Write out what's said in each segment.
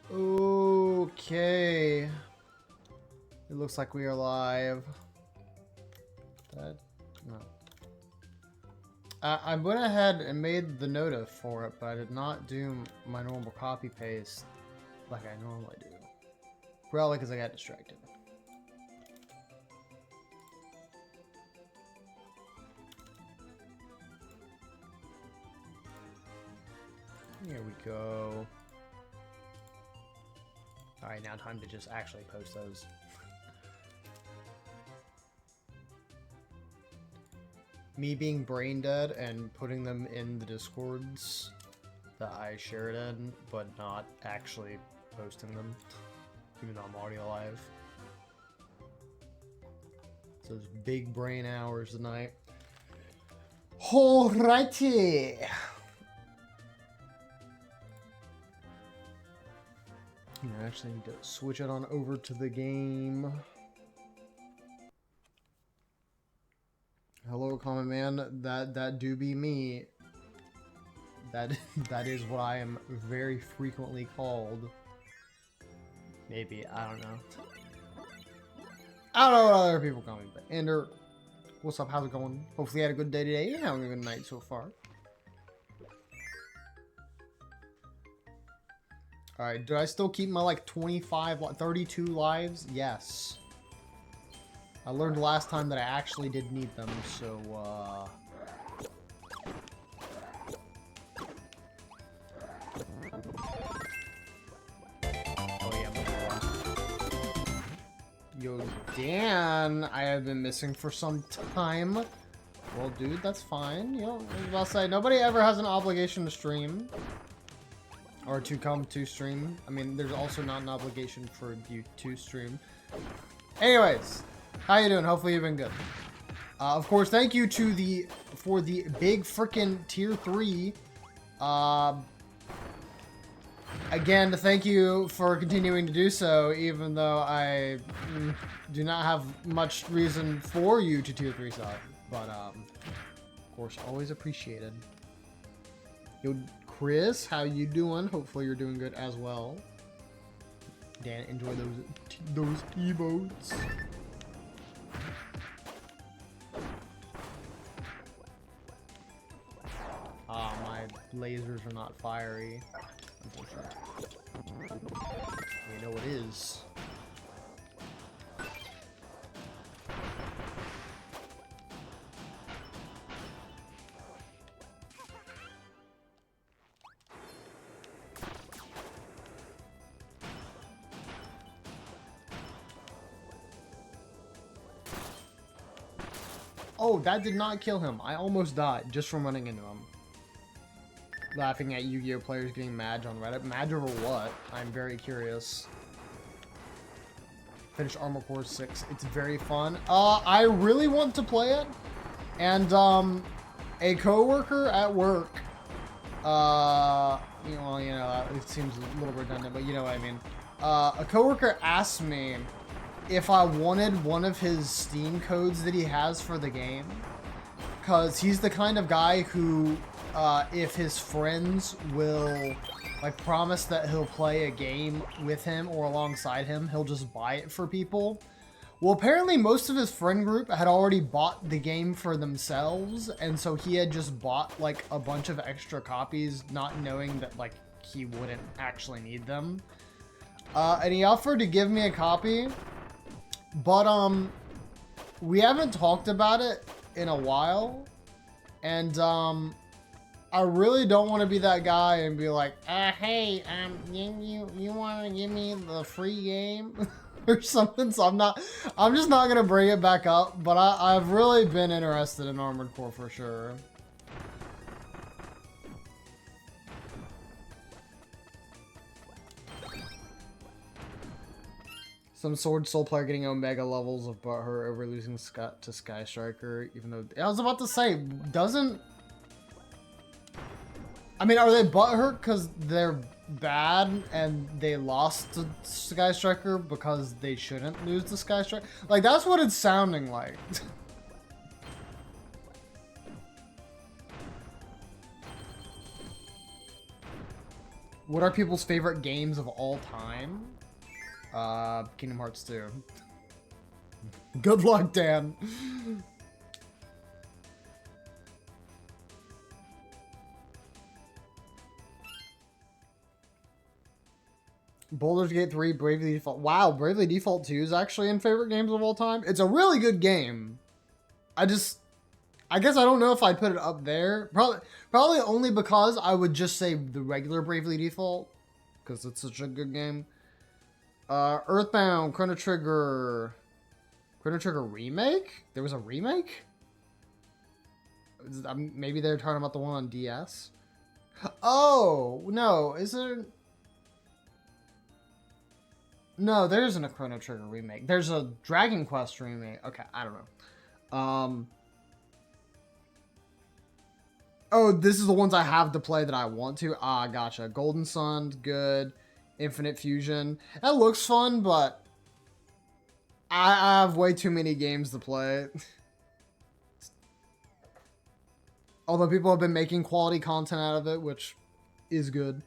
Okay. It looks like we are live. No. I went ahead and made the notif for it, but I did not do my normal copy paste like I normally do. Probably because I got distracted. Here we go. Alright, now time to just actually post those. Me being brain dead and putting them in the Discords that I shared in, but not actually posting them, even though I'm already alive. So those big brain hours tonight. Alrighty! I actually need to switch it on over to the game. Hello, comment man. That do be me. That is what I am very frequently called. Maybe, I don't know. I don't know what other people call me, but Ender, what's up? How's it going? Hopefully you had a good day today and having a good night so far. Alright, do I still keep my like 32 lives? Yes. I learned last time that I actually did need them, so oh yeah, yo, Dan, I have been missing for some time. Well, dude, that's fine. You know, I was about to say, nobody ever has an obligation to stream. Or to come to stream. I mean, there's also not an obligation for you to stream. Anyways, how you doing? Hopefully you've been good. Of course, thank you to for the big freaking tier 3. Again, thank you for continuing to do so, even though I do not have much reason for you to tier 3 sub. But, of course, always appreciated. Yo, Chris, how you doing? Hopefully you're doing good as well. Dan, enjoy those emotes. Ah, my lasers are not fiery. Unfortunately. You know it is. Oh, that did not kill him. I almost died just from running into him. Laughing at Yu-Gi-Oh players getting mad on Reddit. Mad over what? I'm very curious. Finish Armor Core 6. It's very fun. I really want to play it. And, a coworker at work, well, you know, it seems a little redundant, but you know what I mean. A coworker asked me if I wanted one of his Steam codes that he has for the game, because he's the kind of guy who, if his friends will, like, promise that he'll play a game with him or alongside him, he'll just buy it for people. Well, apparently most of his friend group had already bought the game for themselves, and so he had just bought, like, a bunch of extra copies, not knowing that, like, he wouldn't actually need them. And he offered to give me a copy. But, we haven't talked about it in a while, and, I really don't want to be that guy and be like, hey, you want to give me the free game or something? So I'm just not going to bring it back up, but I've really been interested in Armored Core for sure. Some Sword Soul player getting Omega levels of butthurt over losing to Sky Striker, even though... I was about to say, doesn't... I mean, are they butthurt because they're bad and they lost to Sky Striker because they shouldn't lose to Sky Striker? Like, that's what it's sounding like. What are people's favorite games of all time? Kingdom Hearts 2. Good luck, Dan. Baldur's Gate 3, Bravely Default. Wow, Bravely Default 2 is actually in favorite games of all time. It's a really good game. I guess I don't know if I'd put it up there. Probably only because I would just say the regular Bravely Default, because it's such a good game. Earthbound, Chrono Trigger remake? There was a remake? Maybe they're talking about the one on DS. Oh, no, is there... No, there isn't a Chrono Trigger remake. There's a Dragon Quest remake. Okay, I don't know. Oh, this is the ones I have to play that I want to. Ah, gotcha. Golden Sun, good. Infinite Fusion. That looks fun, but I have way too many games to play. Although people have been making quality content out of it, which is good.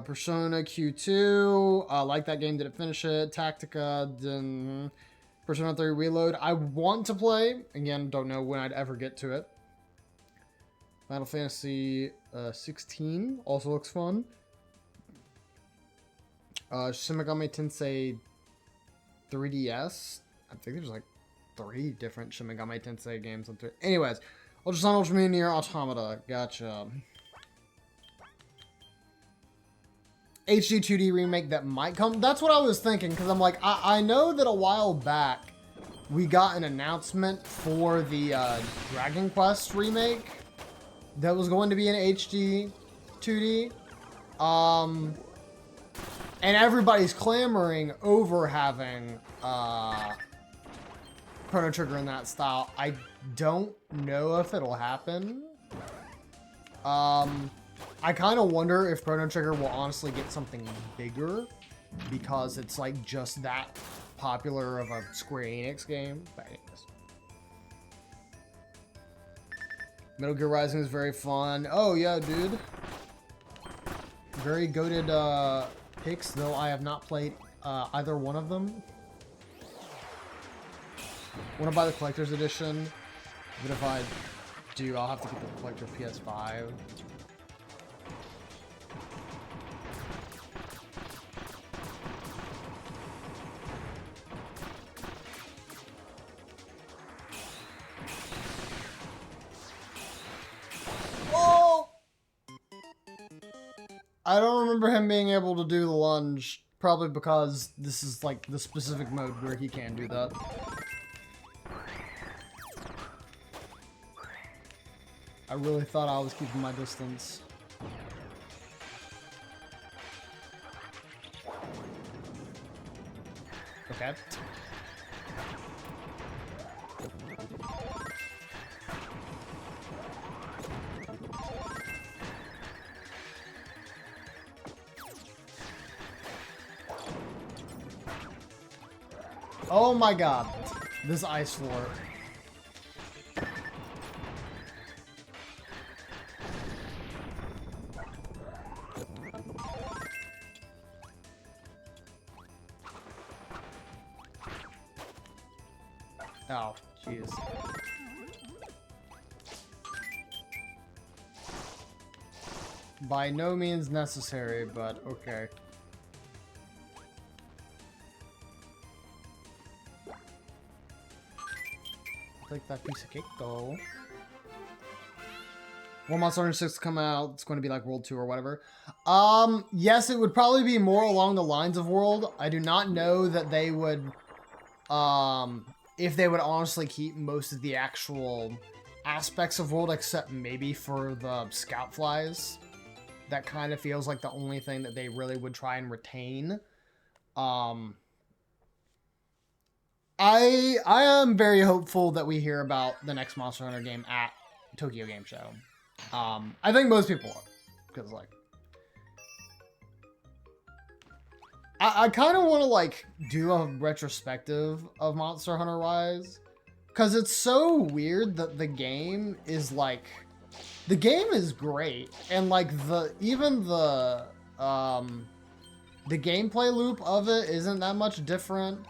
Persona Q2. I like that game. Didn't finish it. Tactica. Persona 3 Reload. I want to play. Again, don't know when I'd ever get to it. Final Fantasy 16 also looks fun. Shin Megami Tensei 3DS. I think there's like 3 different Shin Megami Tensei games on 3. Anyways, Ultra Sun, Ultra Moon, Nier Automata. Gotcha. HD 2D remake that might come. That's what I was thinking, because I'm like, I know that a while back we got an announcement for the Dragon Quest remake that was going to be in HD 2D. And everybody's clamoring over having Chrono Trigger in that style. I don't know if it'll happen. I kind of wonder if Chrono Trigger will honestly get something bigger because it's like just that popular of a Square Enix game. But anyways. Metal Gear Rising is very fun. Oh yeah, dude. Very goated picks, though I have not played either one of them. Want to buy the collector's edition, but if I do, I'll have to get the collector PS5. I don't remember him being able to do the lunge, probably because this is like the specific mode where he can do that. I really thought I was keeping my distance. Okay. Oh my god, this ice floor. Oh, jeez. By no means necessary, but okay. Take that piece of cake, though. When Monster Hunter 6 come out, it's going to be like World 2 or whatever. Yes, it would probably be more along the lines of World. I do not know that they would, if they would honestly keep most of the actual aspects of World, except maybe for the Scout Flies. That kind of feels like the only thing that they really would try and retain. I am very hopeful that we hear about the next Monster Hunter game at Tokyo Game Show. I think most people are, because like, I kind of want to like do a retrospective of Monster Hunter Rise, because it's so weird that the game is like, the game is great, and like even the the gameplay loop of it isn't that much different.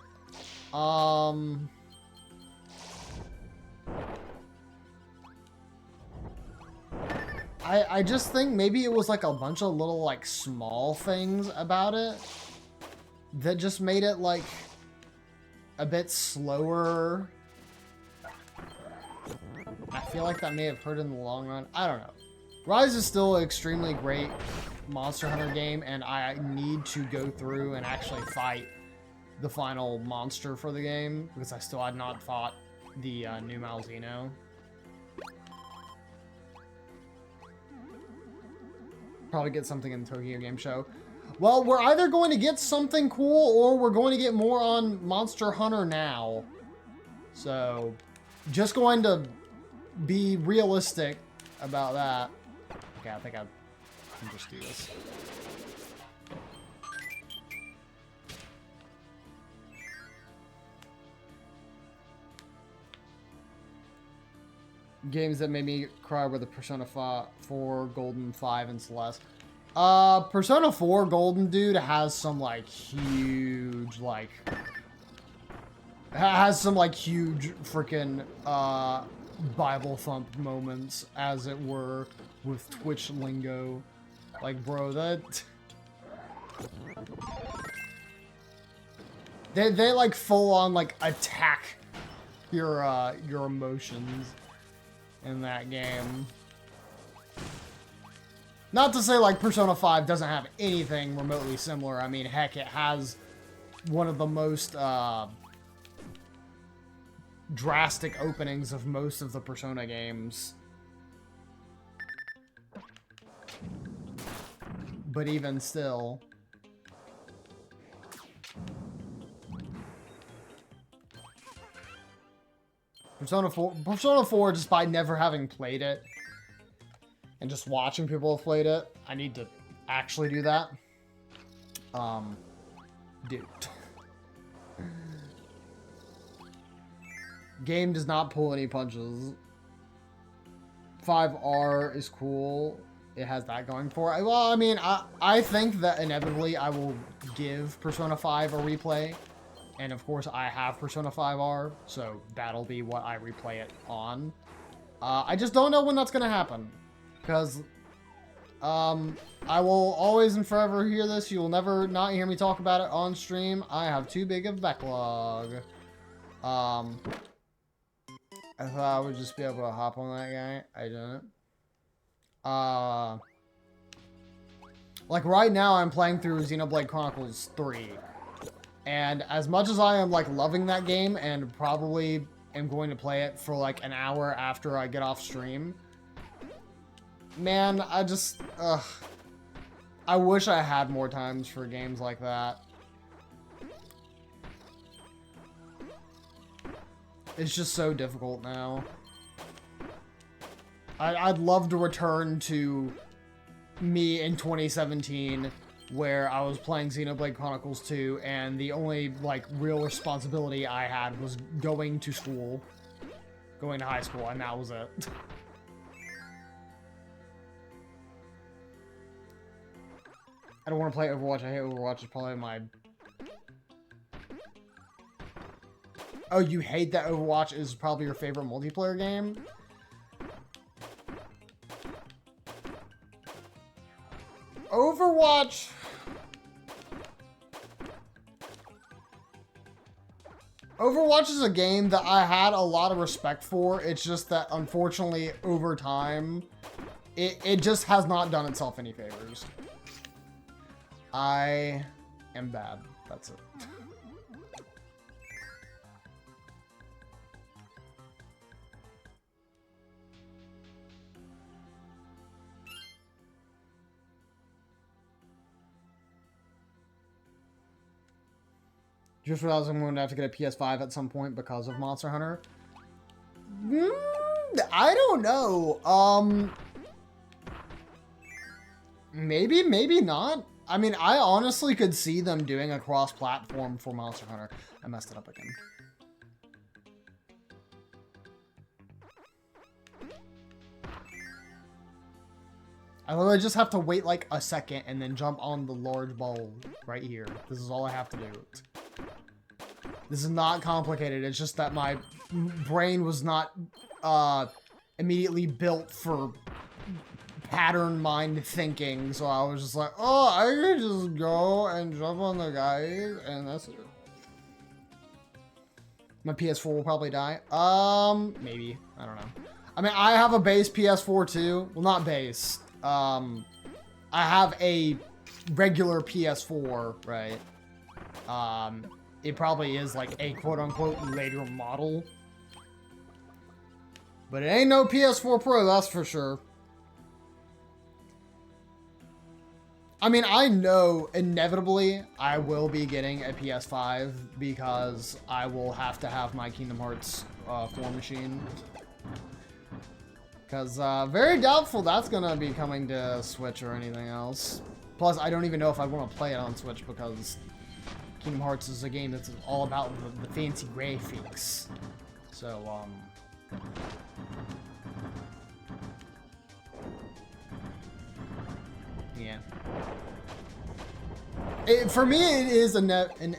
I just think maybe it was like a bunch of little like small things about it that just made it like a bit slower. I feel like that may have hurt in the long run. I don't know. Rise is still an extremely great Monster Hunter game, and I need to go through and actually fight the final monster for the game, because I still had not fought the new Malzeno. Probably get something in the Tokyo Game Show. Well, we're either going to get something cool, or we're going to get more on Monster Hunter now. So, just going to be realistic about that. Okay, I think I can just do this. Games that made me cry were the Persona 4, Golden 5, and Celeste. Persona 4 Golden, dude, has some, like, huge, like... Has some, like, huge freaking, Bible thump moments, as it were, with Twitch lingo. Like, bro, that... They like, full-on, like, attack your emotions in that game. Not to say, like, Persona 5 doesn't have anything remotely similar. I mean, heck, it has one of the most, drastic openings of most of the Persona games. But even still... Persona 4, just by never having played it, and just watching people have played it, I need to actually do that. Dude. Game does not pull any punches. 5R is cool. It has that going for it. Well, I mean, I think that inevitably I will give Persona 5 a replay. And of course, I have Persona 5R, so that'll be what I replay it on. I just don't know when that's gonna happen. Because, I will always and forever hear this. You will never not hear me talk about it on stream. I have too big of a backlog. I thought I would just be able to hop on that guy. I didn't. Like right now, I'm playing through Xenoblade Chronicles 3. And as much as I am, like, loving that game and probably am going to play it for, like, an hour after I get off stream, man, I just, I wish I had more times for games like that. It's just so difficult now. I'd love to return to me in 2017, where I was playing Xenoblade Chronicles 2, and the only, like, real responsibility I had was going to school. Going to high school, and that was it. I don't want to play Overwatch. I hate Overwatch. It's probably my... Oh, you hate that Overwatch is probably your favorite multiplayer game? Overwatch... Overwatch is a game that I had a lot of respect for. It's just that, unfortunately, over time, it just has not done itself any favors. I am bad. That's it. Just realized I'm going to have to get a PS5 at some point because of Monster Hunter. I don't know. Maybe, maybe not. I mean, I honestly could see them doing a cross-platform for Monster Hunter. I messed it up again. I literally just have to wait like a second and then jump on the large ball right here. This is all I have to do. This is not complicated. It's just that my brain was not immediately built for pattern mind thinking. So I was just like, oh, I can just go and jump on the guys and that's it. My PS4 will probably die. Maybe. I don't know. I mean, I have a base PS4 too. Well, not base. I have a regular PS4, right? It probably is like a quote-unquote later model. But it ain't no PS4 Pro, that's for sure. I mean, I know inevitably I will be getting a PS5 because I will have to have my Kingdom Hearts 4 machine. Because very doubtful that's going to be coming to Switch or anything else. Plus, I don't even know if I want to play it on Switch because Kingdom Hearts is a game that's all about the fancy graphics. So, yeah. For me, it is an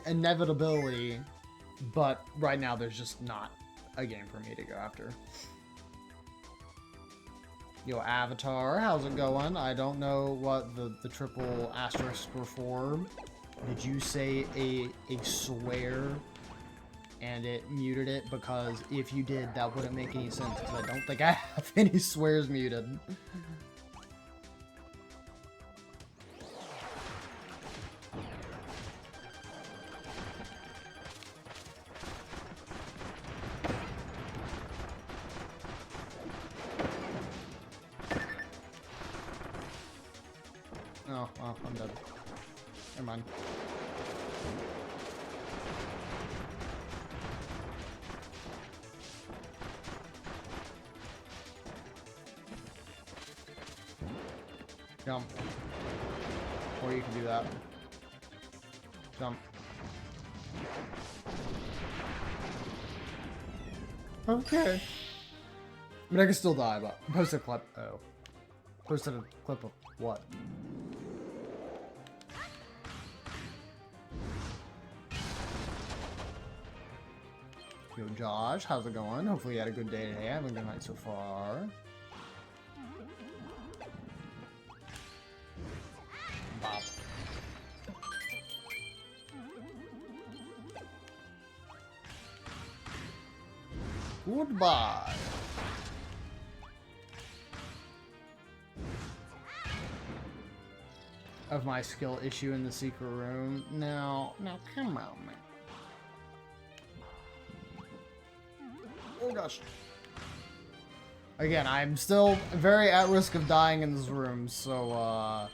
inevitability, but right now there's just not a game for me to go after. Yo, Avatar, how's it going? I don't know what the triple asterisk were for. Did you say a swear and it muted it? Because if you did, that wouldn't make any sense because I don't think I have any swears muted. Oh, well, I'm dead. Never mind. Jump. Or you can do that. Jump. Okay. I mean, I can still die, but post a clip. Oh. Posted a clip of what? Yo, Josh, how's it going? Hopefully you had a good day today. Having a good night so far. Bob. Goodbye. Of my skill issue in the secret room. No, come on, man. Oh gosh. Again, I'm still very at risk of dying in this room, so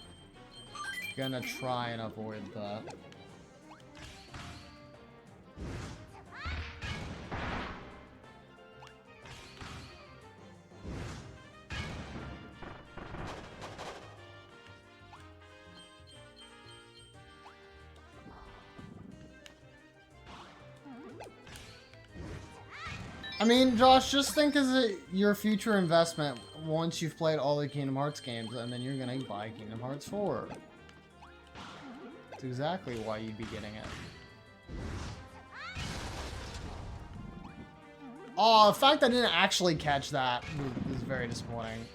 gonna try and avoid that. I mean, Josh, just think as your future investment once you've played all the Kingdom Hearts games, and then you're gonna buy Kingdom Hearts 4. That's exactly why you'd be getting it. Oh, the fact that I didn't actually catch that is very disappointing.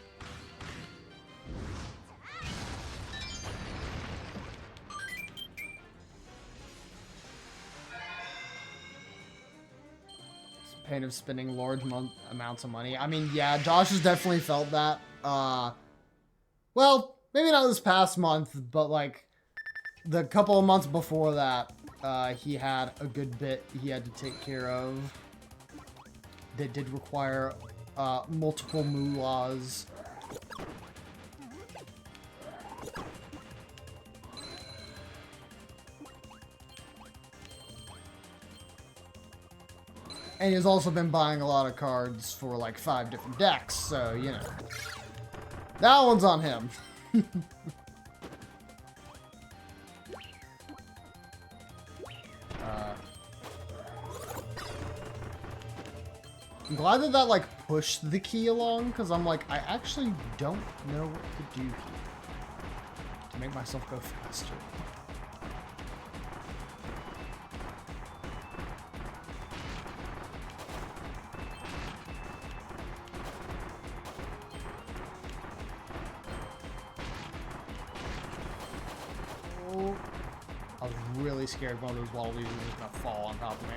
Pain of spending large amounts of money. I mean, yeah, Josh has definitely felt that. Well, maybe not this past month, but like the couple of months before that, he had a good bit he had to take care of that did require multiple moolahs. And he's also been buying a lot of cards for like 5 different decks, so, you know. That one's on him. I'm glad that like pushed the key along, because I'm like, I actually don't know what to do here. make myself go faster. Oh, I was really scared one of those wallabies was just gonna fall on top of me.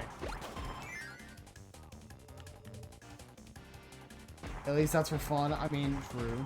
At least that's for fun. I mean, true.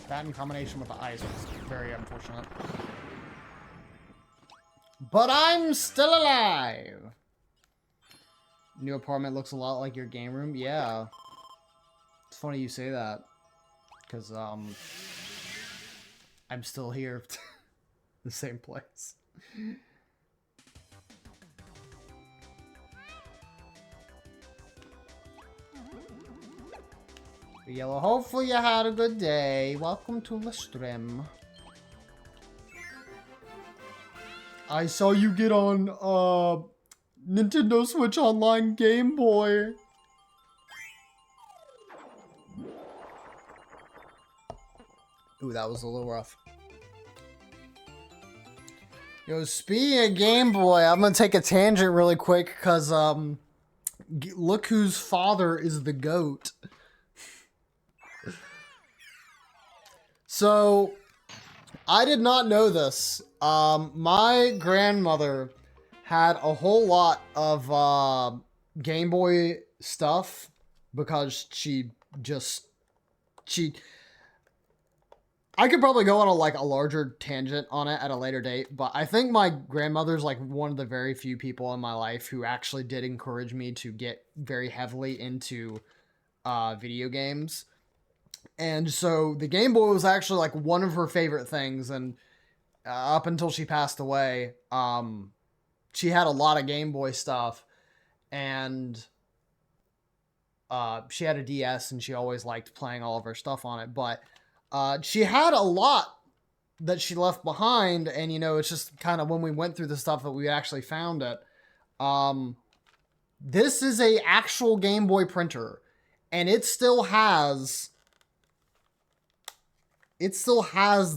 That in combination with the ice was very unfortunate. But I'm still alive! New apartment looks a lot like your game room. Yeah. It's funny you say that. Because, I'm still here. The same place. Yellow, hopefully you had a good day. Welcome to the stream. I saw you get on, Nintendo Switch Online Game Boy. Ooh, that was a little rough. Yo, speaking of Game Boy, I'm gonna take a tangent really quick, because, look whose father is the GOAT. So, I did not know this. My grandmother had a whole lot of Game Boy stuff because I could probably go on a larger tangent on it at a later date, but I think my grandmother's like one of the very few people in my life who actually did encourage me to get very heavily into video games. And so the Game Boy was actually like one of her favorite things, and up until she passed away, she had a lot of Game Boy stuff, and she had a DS, and she always liked playing all of her stuff on it, but she had a lot that she left behind, and, you know, it's just kind of when we went through the stuff that we actually found it. This is a actual Game Boy printer, and it still has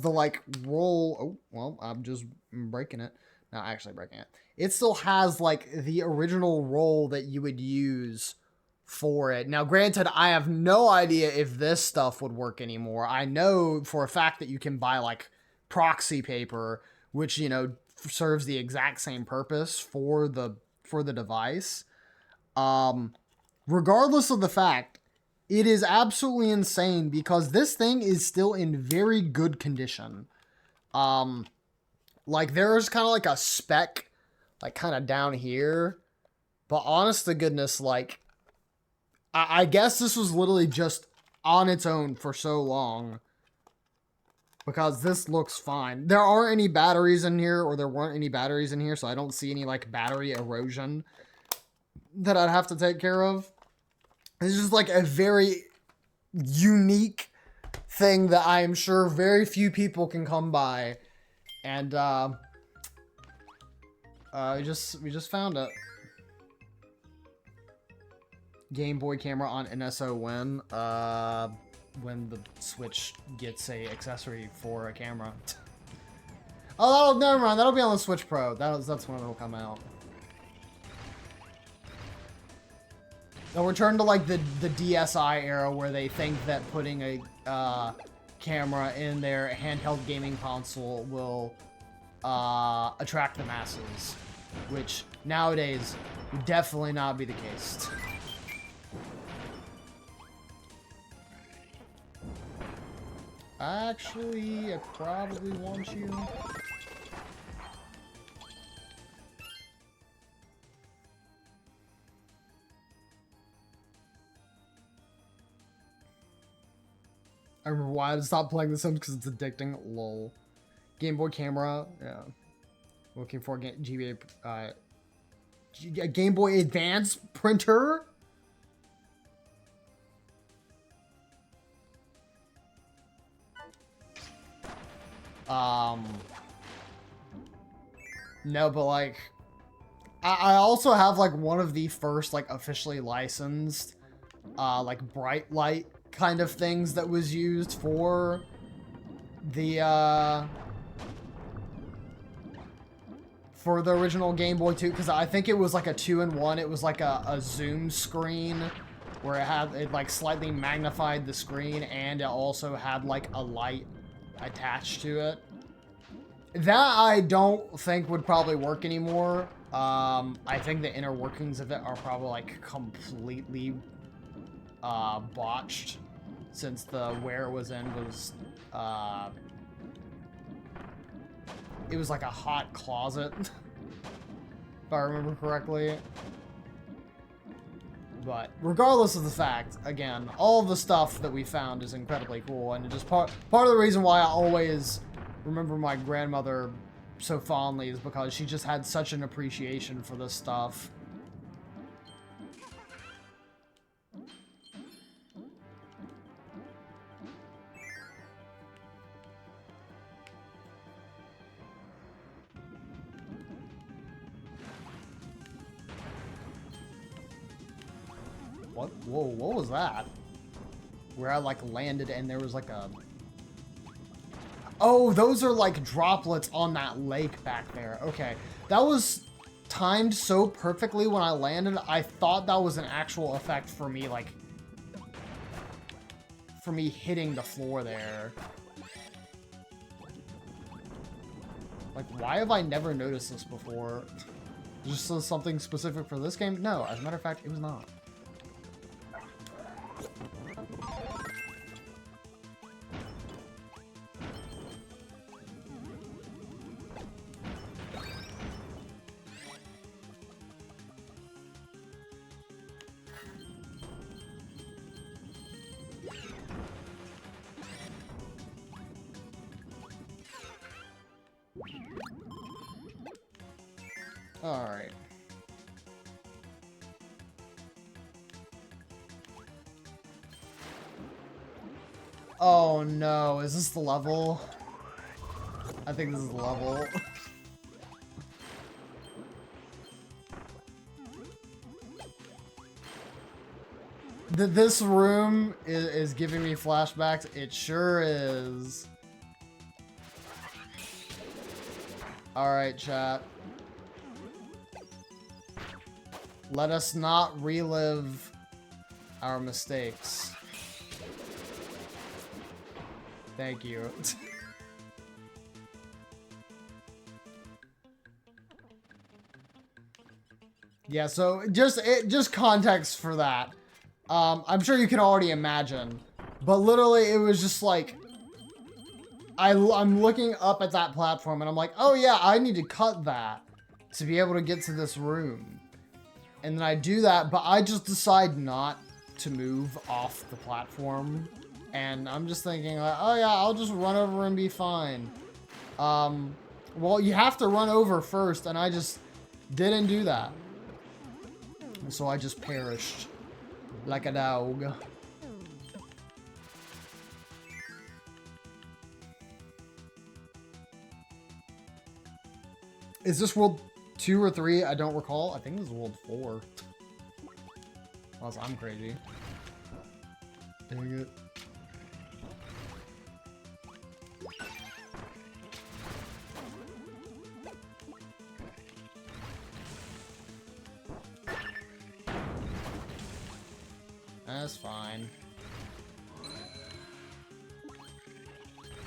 the, like, roll. Oh, well, I'm just breaking it. Not actually breaking it. It still has, like, the original roll that you would use for it. Now, granted, I have no idea if this stuff would work anymore. I know for a fact that you can buy, like, proxy paper, which, you know, serves the exact same purpose for the device. Regardless of the fact, it is absolutely insane because this thing is still in very good condition. Like, there's kind of like a speck, like, kind of down here. But honest to goodness, like, I guess this was literally just on its own for so long. Because this looks fine. There aren't any batteries in here, or there weren't any batteries in here, so I don't see any, like, battery erosion that I'd have to take care of. It's just, like, a very unique thing that I am sure very few people can come by. And, we just found it. Game Boy camera on NSO when the Switch gets a accessory for a camera. Oh, never mind. That'll be on the Switch Pro. That's when it'll come out. They'll return to, like, the DSi era where they think that putting a camera in their handheld gaming console will attract the masses, which nowadays would definitely not be the case. Actually, I probably want you. I remember why I stopped playing The Sims because it's addicting. Lol. Game Boy camera. Yeah. Looking for Game Boy Advance printer. No, but like, I also have like one of the first like officially licensed, like bright light kind of things that was used for the original Game Boy 2, because I think it was like a 2-in-1. It was like a zoom screen where it like slightly magnified the screen, and it also had like a light attached to it. That I don't think would probably work anymore. I think the inner workings of it are probably like completely botched, since the where it was in was it was like a hot closet, if I remember correctly. But regardless of the fact, again, all the stuff that we found is incredibly cool, and just part of the reason why I always remember my grandmother so fondly is because she just had such an appreciation for this stuff. What? Whoa, what was that? Where I like landed and there was like a... Oh, those are like droplets on that lake back there. Okay. That was timed so perfectly when I landed. I thought that was an actual effect for me, like... for me hitting the floor there. Like, why have I never noticed this before? Just something specific for this game? No, as a matter of fact, it was not. Alright. Oh no, is this the level? I think this is the level. This room is giving me flashbacks. It sure is. Alright, chat. Let us not relive our mistakes. Thank you. Yeah, so just context for that. I'm sure you can already imagine, but literally it was just like I'm looking up at that platform and I'm like, oh yeah, I need to cut that to be able to get to this room. And then I do that, but I just decide not to move off the platform. And I'm just thinking, like, oh yeah, I'll just run over and be fine. Well, you have to run over first, and I just didn't do that. And so I just perished like a dog. Is this world 2 or 3? I don't recall. I think this is world 4. Unless I'm crazy. Dang it. That's fine.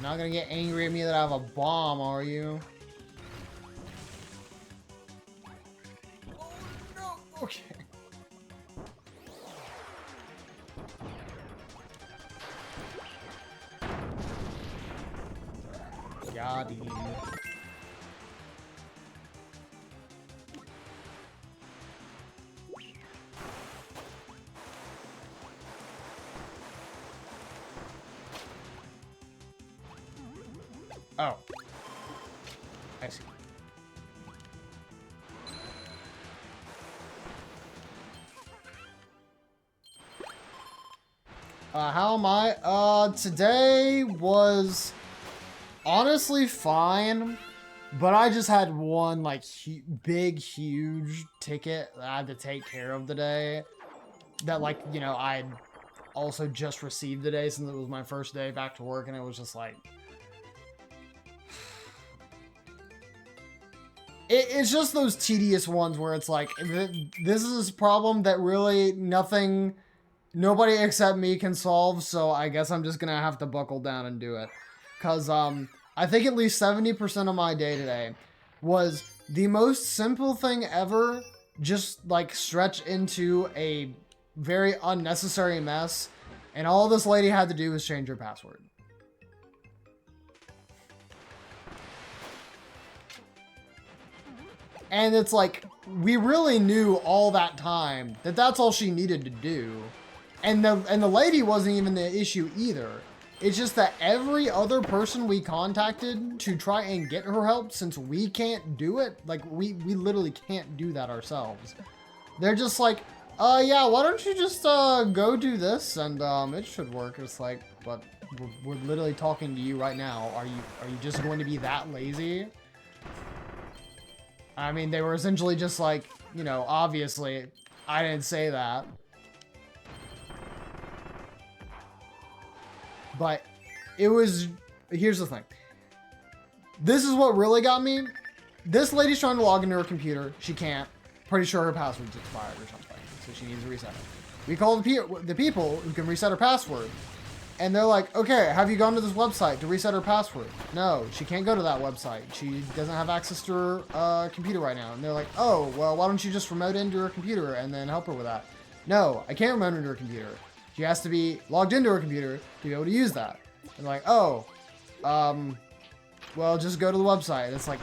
Not gonna get angry at me that I have a bomb, are you? Oh no! Okay. Got him. How am I? Today was honestly fine, but I just had one, like, big, huge ticket that I had to take care of today. That, like, you know, I also just received today since it was my first day back to work, and it was just like... It's just those tedious ones where it's like, this is a problem that really nobody except me can solve, so I guess I'm just gonna have to buckle down and do it. Cause, I think at least 70% of my day today was the most simple thing ever, just, like, stretch into a very unnecessary mess, and all this lady had to do was change her password. And it's like, we really knew all that time that that's all she needed to do. And the lady wasn't even the issue either. It's just that every other person we contacted to try and get her help, since we can't do it, like, we literally can't do that ourselves. They're just like, yeah, why don't you just go do this and it should work. It's like, but we're literally talking to you right now. Are you just going to be that lazy? I mean, they were essentially just like, you know, obviously, I didn't say that. But it was, here's the thing. This is what really got me. This lady's trying to log into her computer. She can't. Pretty sure her password's expired or something. So she needs to reset it. We call the people who can reset her password. And they're like, okay, have you gone to this website to reset her password? No, she can't go to that website. She doesn't have access to her computer right now. And they're like, oh, well, why don't you just remote into her computer and then help her with that? No, I can't remote into her computer. She has to be logged into her computer to be able to use that. And like, oh, well, just go to the website. It's like,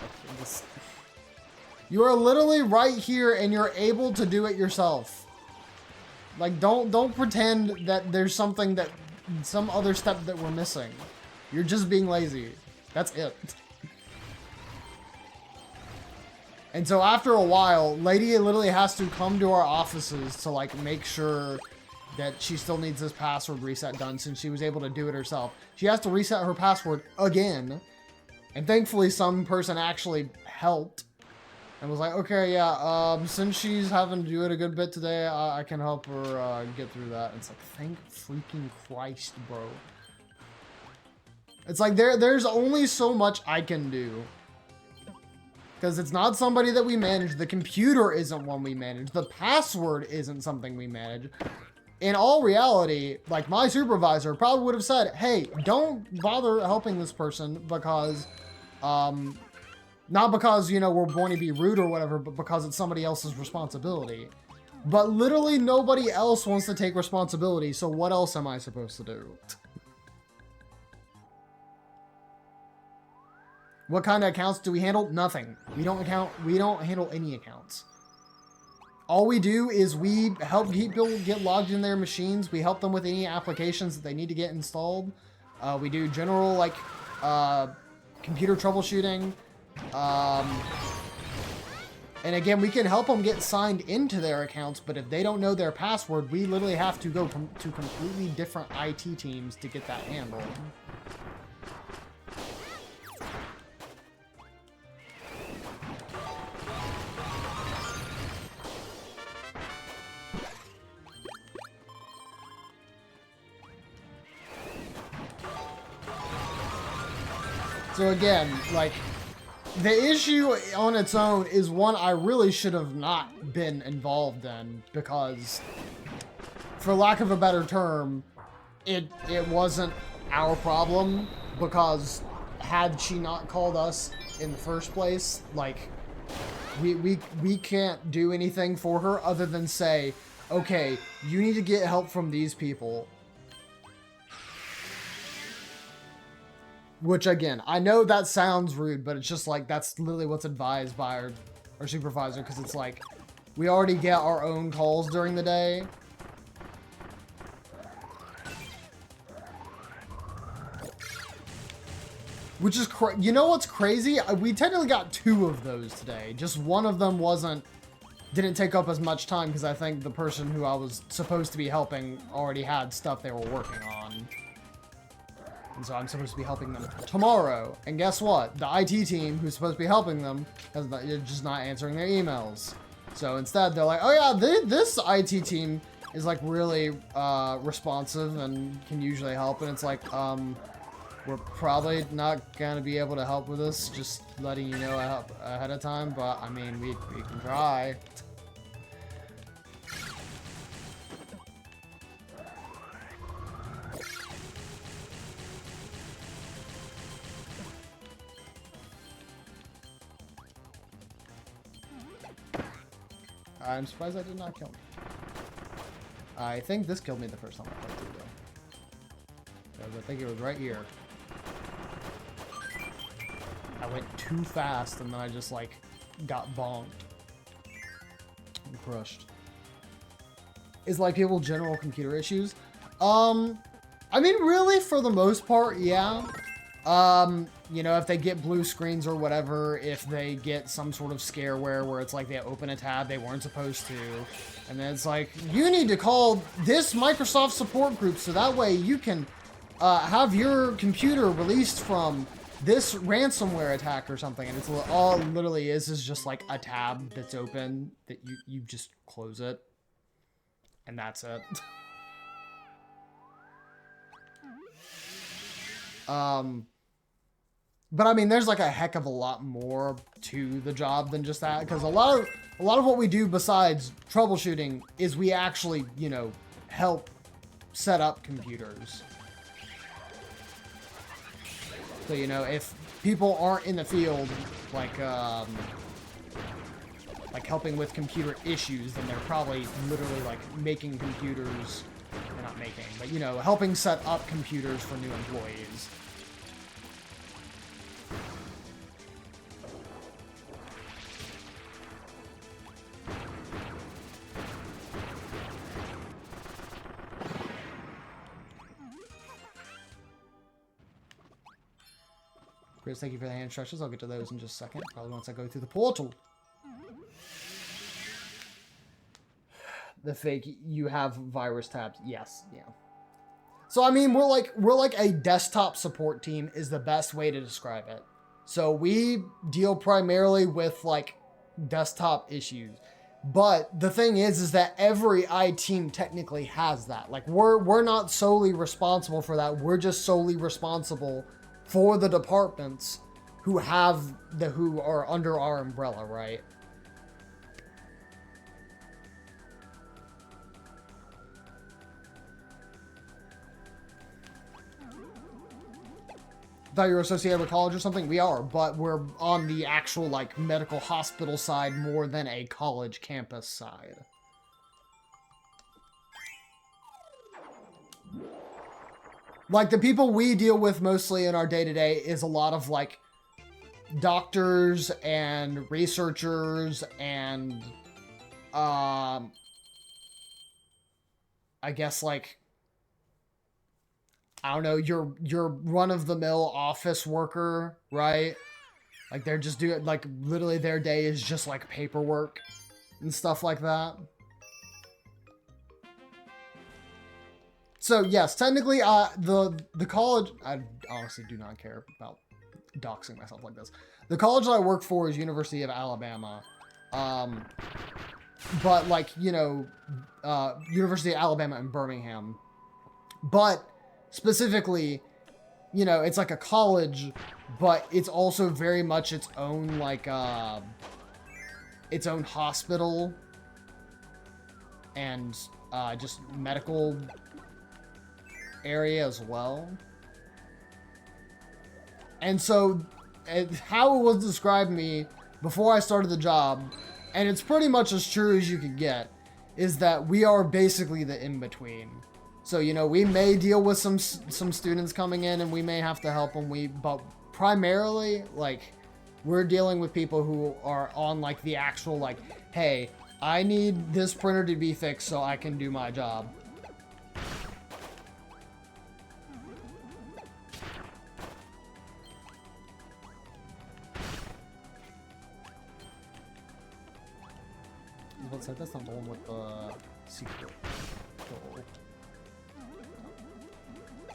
you are literally right here and you're able to do it yourself. Like, don't pretend that there's something that, some other step that we're missing. You're just being lazy. That's it. And so after a while, lady literally has to come to our offices to, like, make sure that she still needs this password reset done since she was able to do it herself. She has to reset her password again. And thankfully some person actually helped and was like, okay, yeah, since she's having to do it a good bit today, I can help her get through that. And it's like, thank freaking Christ, bro. It's like, there's only so much I can do. Because it's not somebody that we manage. The computer isn't one we manage. The password isn't something we manage. In all reality, like, my supervisor probably would have said, hey, don't bother helping this person because, not because, you know, we're going to be rude or whatever, but because it's somebody else's responsibility. But literally nobody else wants to take responsibility, so what else am I supposed to do? What kind of accounts do we handle? Nothing. We don't handle any accounts. All we do is we help people get logged in their machines. We help them with any applications that they need to get installed. We do general, like, computer troubleshooting. And again, we can help them get signed into their accounts, but if they don't know their password, we literally have to go to completely different IT teams to get that handled. So again, like, the issue on its own is one I really should have not been involved in because, for lack of a better term, it wasn't our problem because had she not called us in the first place, like, we can't do anything for her other than say, okay, you need to get help from these people. Which, again, I know that sounds rude, but it's just like, that's literally what's advised by our supervisor, because it's like, we already get our own calls during the day. Which is, you know what's crazy? We technically got 2 of those today. Just one of them wasn't didn't take up as much time because I think the person who I was supposed to be helping already had stuff they were working on. And so I'm supposed to be helping them tomorrow. And guess what? The IT team who's supposed to be helping them is just not answering their emails. So instead, they're like, oh yeah, this IT team is like really responsive and can usually help. And it's like, we're probably not going to be able to help with this, just letting you know ahead of time. But I mean, we can try. I'm surprised that did not kill me. I think this killed me the first time I played through, though. Because I think it was right here. I went too fast, and then I just, like, got bonked. And crushed. Is, like, people general computer issues? I mean, really, for the most part, yeah. You know, if they get blue screens or whatever, if they get some sort of scareware where it's like they open a tab they weren't supposed to, and then it's like, you need to call this Microsoft support group so that way you can have your computer released from this ransomware attack or something, and it's all it literally is just like a tab that's open that you just close it, and that's it. But I mean, there's like a heck of a lot more to the job than just that, because a lot of what we do besides troubleshooting is we actually, you know, help set up computers. So, you know, if people aren't in the field, like helping with computer issues, then they're probably literally like making computers, they're not making, but you know, helping set up computers for new employees. Chris, thank you for the hand instructions. I'll get to those in just a second. Probably once I go through the portal. The fake, you have virus tabs. Yes, yeah. So I mean, we're like a desktop support team is the best way to describe it. So we deal primarily with like desktop issues. But the thing is that every IT team technically has that. Like we're not solely responsible for that. We're just solely responsible for the departments who are under our umbrella, right? Thought you were associated with college or something? We are, but we're on the actual like medical hospital side more than a college campus side. Like, the people we deal with mostly in our day-to-day is a lot of, like, doctors and researchers and, I guess, like, I don't know, your run-of-the-mill office worker, right? Like, they're just doing, like, literally their day is just, like, paperwork and stuff like that. So yes, technically, the college, I honestly do not care about doxing myself like this. The college that I work for is University of Alabama, but like, you know, University of Alabama in Birmingham, but specifically, you know, it's like a college, but it's also very much its own like its own hospital and just medical area as well. And so how it was described to me before I started the job, and it's pretty much as true as you could get, is that we are basically the in-between. So, you know, we may deal with some students coming in and we may have to help them, but primarily, like, we're dealing with people who are on like the actual like, hey, I need this printer to be fixed so I can do my job. What's that? That's not the one with the secret door. I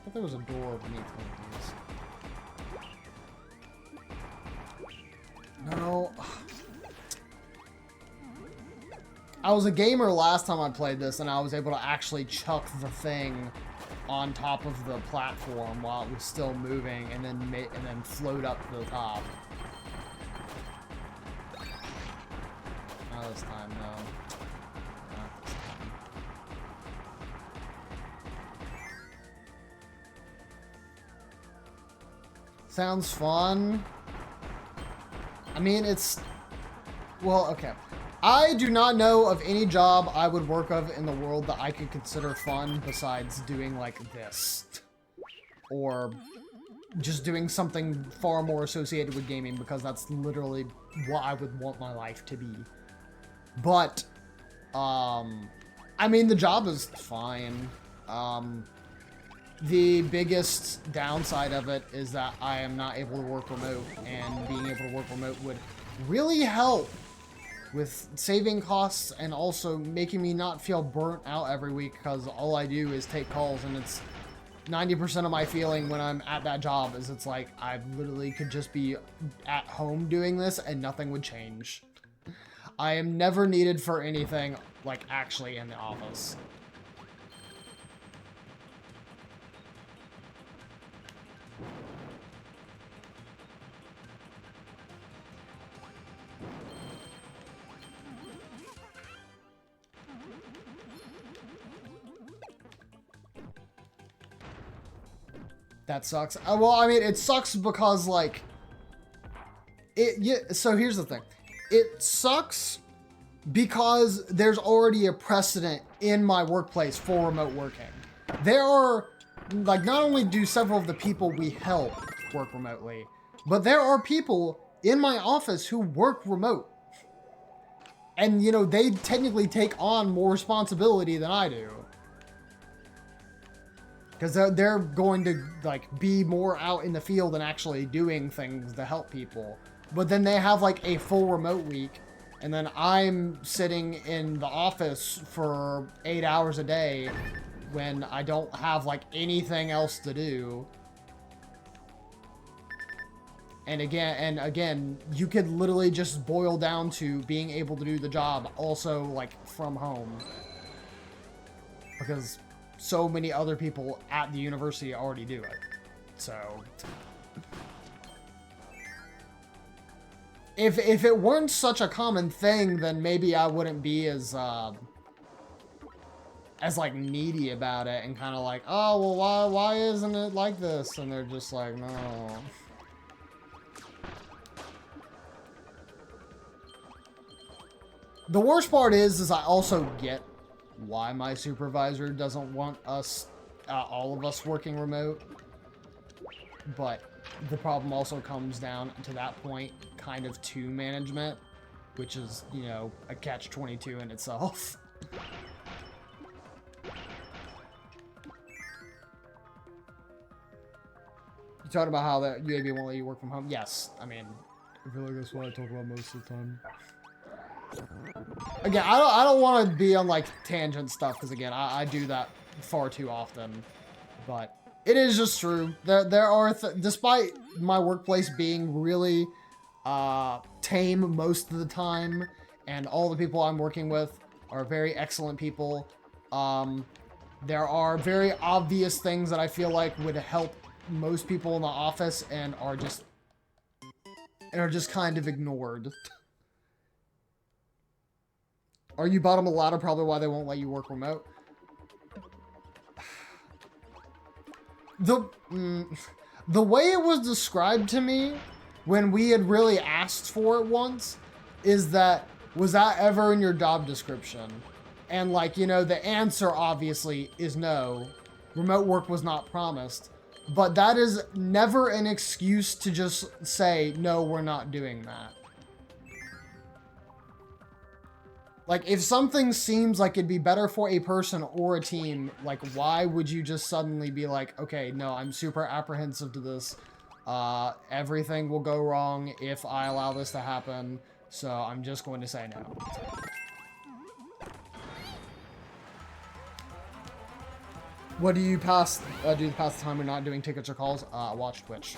thought there was a door beneath one of these. No. I was a gamer last time I played this, and I was able to actually chuck the thing on top of the platform while it was still moving, and then float up to the top. Not this time, no. Not this time. Sounds fun. I mean, it's... Well, okay. I do not know of any job I would work of in the world that I could consider fun besides doing like this. Or just doing something far more associated with gaming, because that's literally what I would want my life to be. But, I mean, the job is fine. The biggest downside of it is that I am not able to work remote, and being able to work remote would really help with saving costs and also making me not feel burnt out every week, because all I do is take calls, and it's 90% of my feeling when I'm at that job is it's like I literally could just be at home doing this and nothing would change. I am never needed for anything like actually in the office. That sucks. Well, I mean, it sucks because, like, so here's the thing. It sucks because there's already a precedent in my workplace for remote working. There are, like, not only do several of the people we help work remotely, but there are people in my office who work remote. And, you know, they technically take on more responsibility than I do. Because they're going to, like, be more out in the field and actually doing things to help people. But then they have, like, a full remote week. And then I'm sitting in the office for 8 hours a day when I don't have, like, anything else to do. And again, you could literally just boil down to being able to do the job also, like, from home. Because so many other people at the university already do it. So if it weren't such a common thing, then maybe I wouldn't be as like needy about it and kind of like, oh, well, why isn't it like this? And they're just like, no. The worst part is I also get why my supervisor doesn't want us, all of us working remote. But the problem also comes down to that point kind of to management, which is, you know, a catch-22 in itself. You talking about how that UAB won't let you work from home? Yes, I mean, I feel like that's what I talk about most of the time. Again, I don't want to be on, like, tangent stuff, because, again, I do that far too often. But it is just true. There are, despite my workplace being really tame most of the time, and all the people I'm working with are very excellent people, there are very obvious things that I feel like would help most people in the office and are just kind of ignored. Are you bottom of the ladder? Probably why they won't let you work remote. The way it was described to me when we had really asked for it once is that, was that ever in your job description? And, like, you know, the answer obviously is no. Remote work was not promised. But that is never an excuse to just say, no, we're not doing that. Like, if something seems like it'd be better for a person or a team, like, why would you just suddenly be like, okay, no, I'm super apprehensive to this. Everything will go wrong if I allow this to happen, so I'm just going to say no. What do you do to pass the time when not doing tickets or calls? Watch Twitch,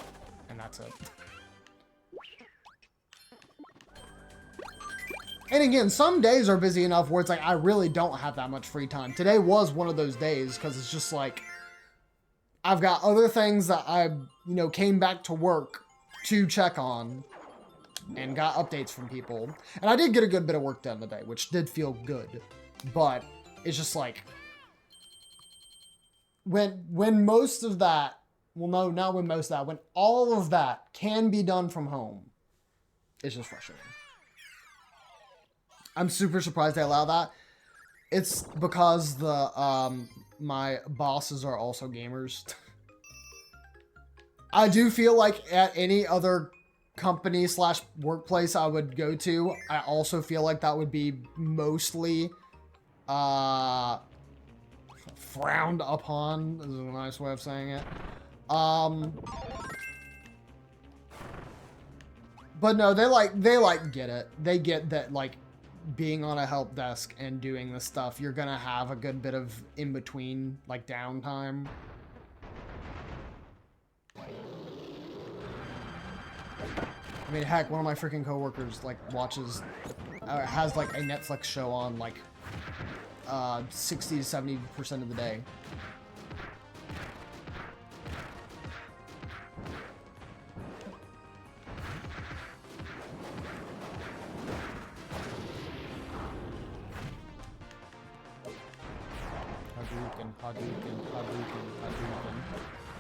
and that's it. And again, some days are busy enough where it's like, I really don't have that much free time. Today was one of those days, because it's just like, I've got other things that I, you know, came back to work to check on and got updates from people. And I did get a good bit of work done today, which did feel good. But it's just like, when most of that, well, no, not when most of that, when all of that can be done from home, it's just frustrating. I'm super surprised they allow that. It's because my bosses are also gamers. I do feel like at any other company / workplace I would go to, I also feel like that would be mostly frowned upon. This is a nice way of saying it. But no, they get it. They get that, like, being on a help desk and doing this stuff, you're gonna have a good bit of in between, like, downtime. I mean, heck, one of my freaking coworkers, like, watches, has, like, a Netflix show on, like, 60 to 70% of the day.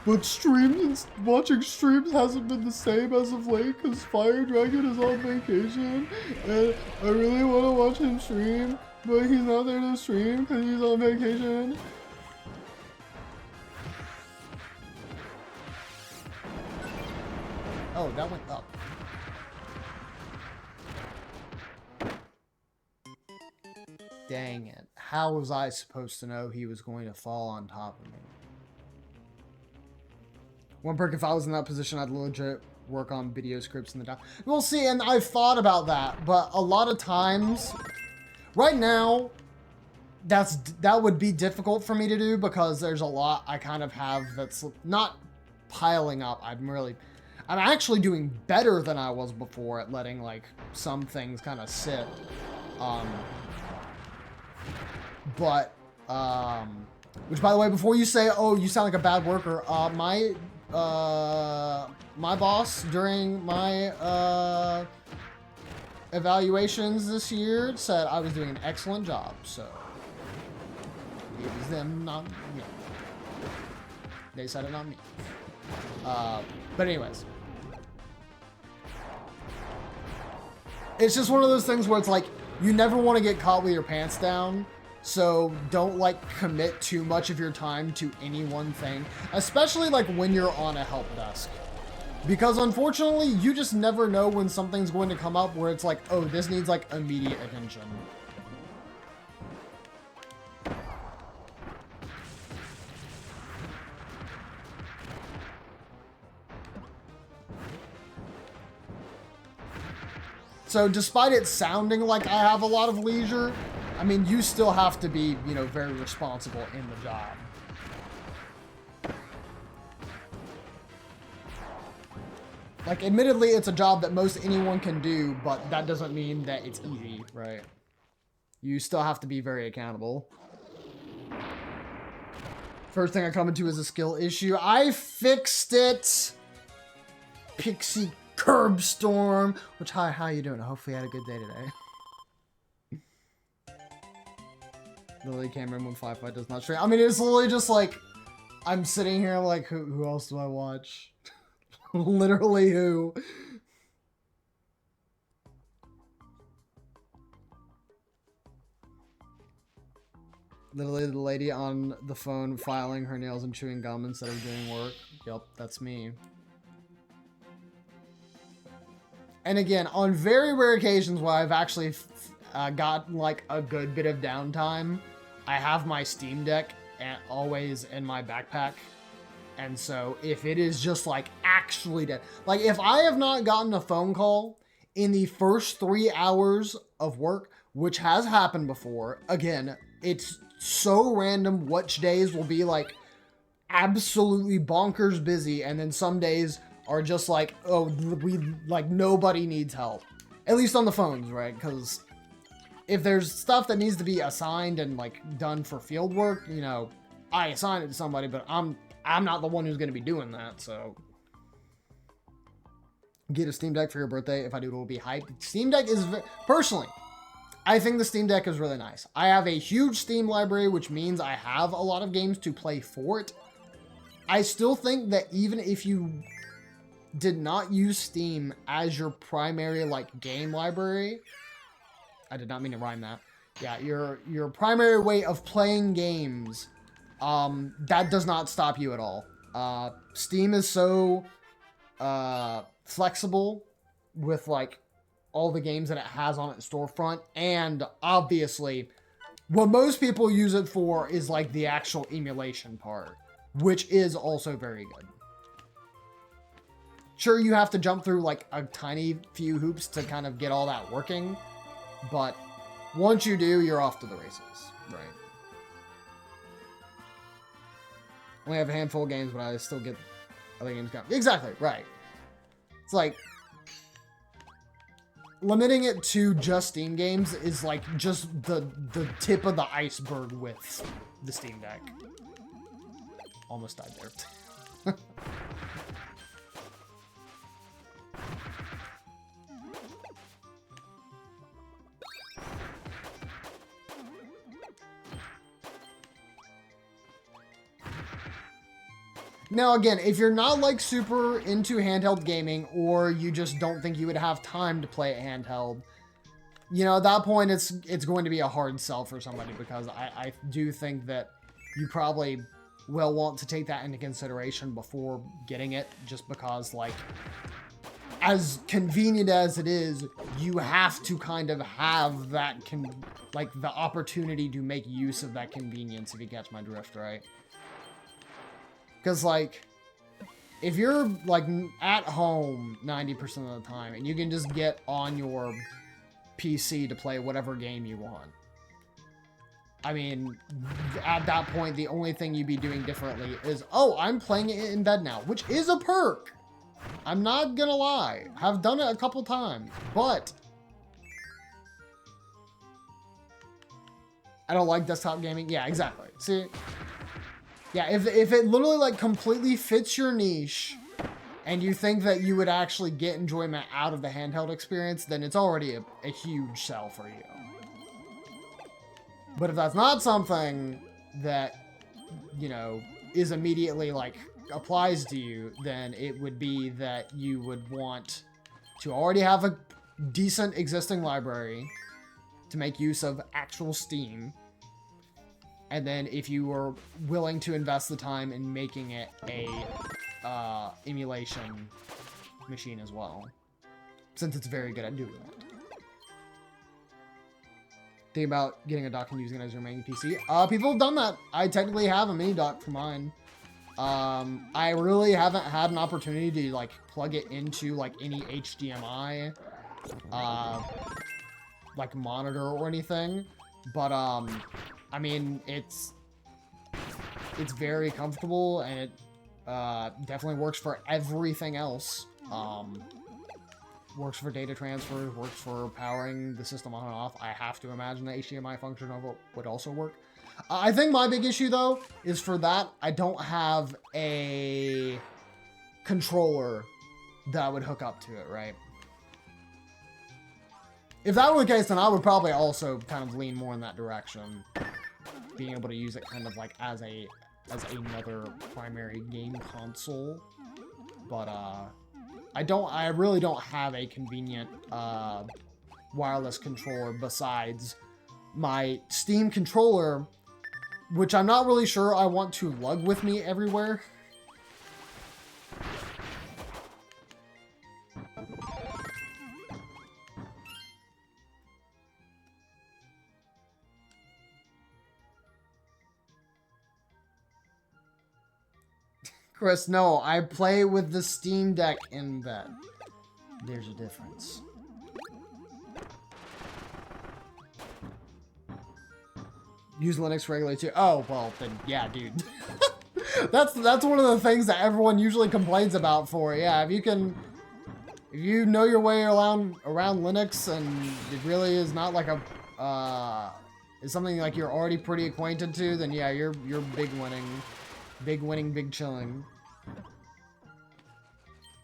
But watching streams hasn't been the same as of late because Fire Dragon is on vacation, and I really want to watch him stream, but he's not there to stream because he's on vacation. Oh, that went up. Dang it. How was I supposed to know he was going to fall on top of me? One perk, if I was in that position, I'd legit work on video scripts in the down. We'll see, and I've thought about that, but a lot of times, right now, that would be difficult for me to do because there's a lot I kind of have that's not piling up. I'm actually doing better than I was before at letting, like, some things kind of sit. Which, by the way, before you say, oh, you sound like a bad worker, my boss during my evaluations this year said I was doing an excellent job, so it was them, not me. They said it, not me. But anyways, it's just one of those things where it's like, you never want to get caught with your pants down. So don't, like, commit too much of your time to any one thing, especially, like, when you're on a help desk. Because unfortunately, you just never know when something's going to come up where it's like, oh, this needs, like, immediate attention. So despite it sounding like I have a lot of leisure, I mean, you still have to be, you know, very responsible in the job. Like, admittedly, it's a job that most anyone can do, but that doesn't mean that it's easy, right? You still have to be very accountable. First thing I come into is a skill issue. I fixed it! Pixie Curb Storm! Which, hi, how you doing? Hopefully you had a good day today. Literally can't remember when Firefly does not stream. I mean, it's literally just like, I'm sitting here like, who else do I watch? Literally who? Literally the lady on the phone filing her nails and chewing gum instead of doing work. Yep, that's me. And again, on very rare occasions where I've actually got like a good bit of downtime, I have my Steam Deck always in my backpack. And so if it is just like actually dead, like if I have not gotten a phone call in the first 3 hours of work, which has happened before, again, it's so random which days will be like absolutely bonkers busy, and then some days are just like, oh, nobody needs help. At least on the phones, right? Because if there's stuff that needs to be assigned and like done for field work, you know, I assign it to somebody, but I'm not the one who's going to be doing that, so. Get a Steam Deck for your birthday. If I do, it will be hyped. Steam Deck is, personally, I think the Steam Deck is really nice. I have a huge Steam library, which means I have a lot of games to play for it. I still think that even if you did not use Steam as your primary, like, game library, I did not mean to rhyme that. Yeah, your primary way of playing games, that does not stop you at all. Steam is so flexible with like all the games that it has on its storefront, and obviously what most people use it for is like the actual emulation part, which is also very good. Sure, you have to jump through like a tiny few hoops to kind of get all that working, but once you do, you're off to the races, right? Only have a handful of games, but I still get other games going. Exactly, right. It's like, limiting it to just Steam games is like just the tip of the iceberg with the Steam Deck. Almost died there. Now, again, if you're not, like, super into handheld gaming, or you just don't think you would have time to play it handheld, you know, at that point, it's going to be a hard sell for somebody, because I do think that you probably will want to take that into consideration before getting it, just because, like, as convenient as it is, you have to kind of have that, like, the opportunity to make use of that convenience, if you catch my drift, right? Because, like, if you're, like, at home 90% of the time, and you can just get on your PC to play whatever game you want, I mean, at that point, the only thing you'd be doing differently is, oh, I'm playing it in bed now, which is a perk. I'm not gonna lie. I've done it a couple times, but I don't like desktop gaming. Yeah, exactly. See? Yeah, if it literally, like, completely fits your niche, and you think that you would actually get enjoyment out of the handheld experience, then it's already a huge sell for you. But if that's not something that, you know, is immediately, like, applies to you, then it would be that you would want to already have a decent existing library to make use of actual Steam. And then if you were willing to invest the time in making it a emulation machine as well, since it's very good at doing that. Think about getting a dock and using it as your main PC. People have done that. I technically have a mini dock for mine. I really haven't had an opportunity to like plug it into like any HDMI, like monitor or anything, but I mean, it's very comfortable, and it definitely works for everything else. Works for data transfers, works for powering the system on and off. I have to imagine the HDMI function of it would also work. I think my big issue, though, is for that, I don't have a controller that would hook up to it, right? If that were the case, then I would probably also kind of lean more in that direction. Being able to use it kind of like as another primary game console. But, I really don't have a convenient, wireless controller besides my Steam controller, which I'm not really sure I want to lug with me everywhere. Chris, no, I play with the Steam Deck in bed. There's a difference. Use Linux regularly too. Oh, well, then, yeah, dude. That's one of the things that everyone usually complains about for. Yeah, if you know your way around Linux and it really is not like a is something like you're already pretty acquainted to, then yeah, you're big winning, big chilling.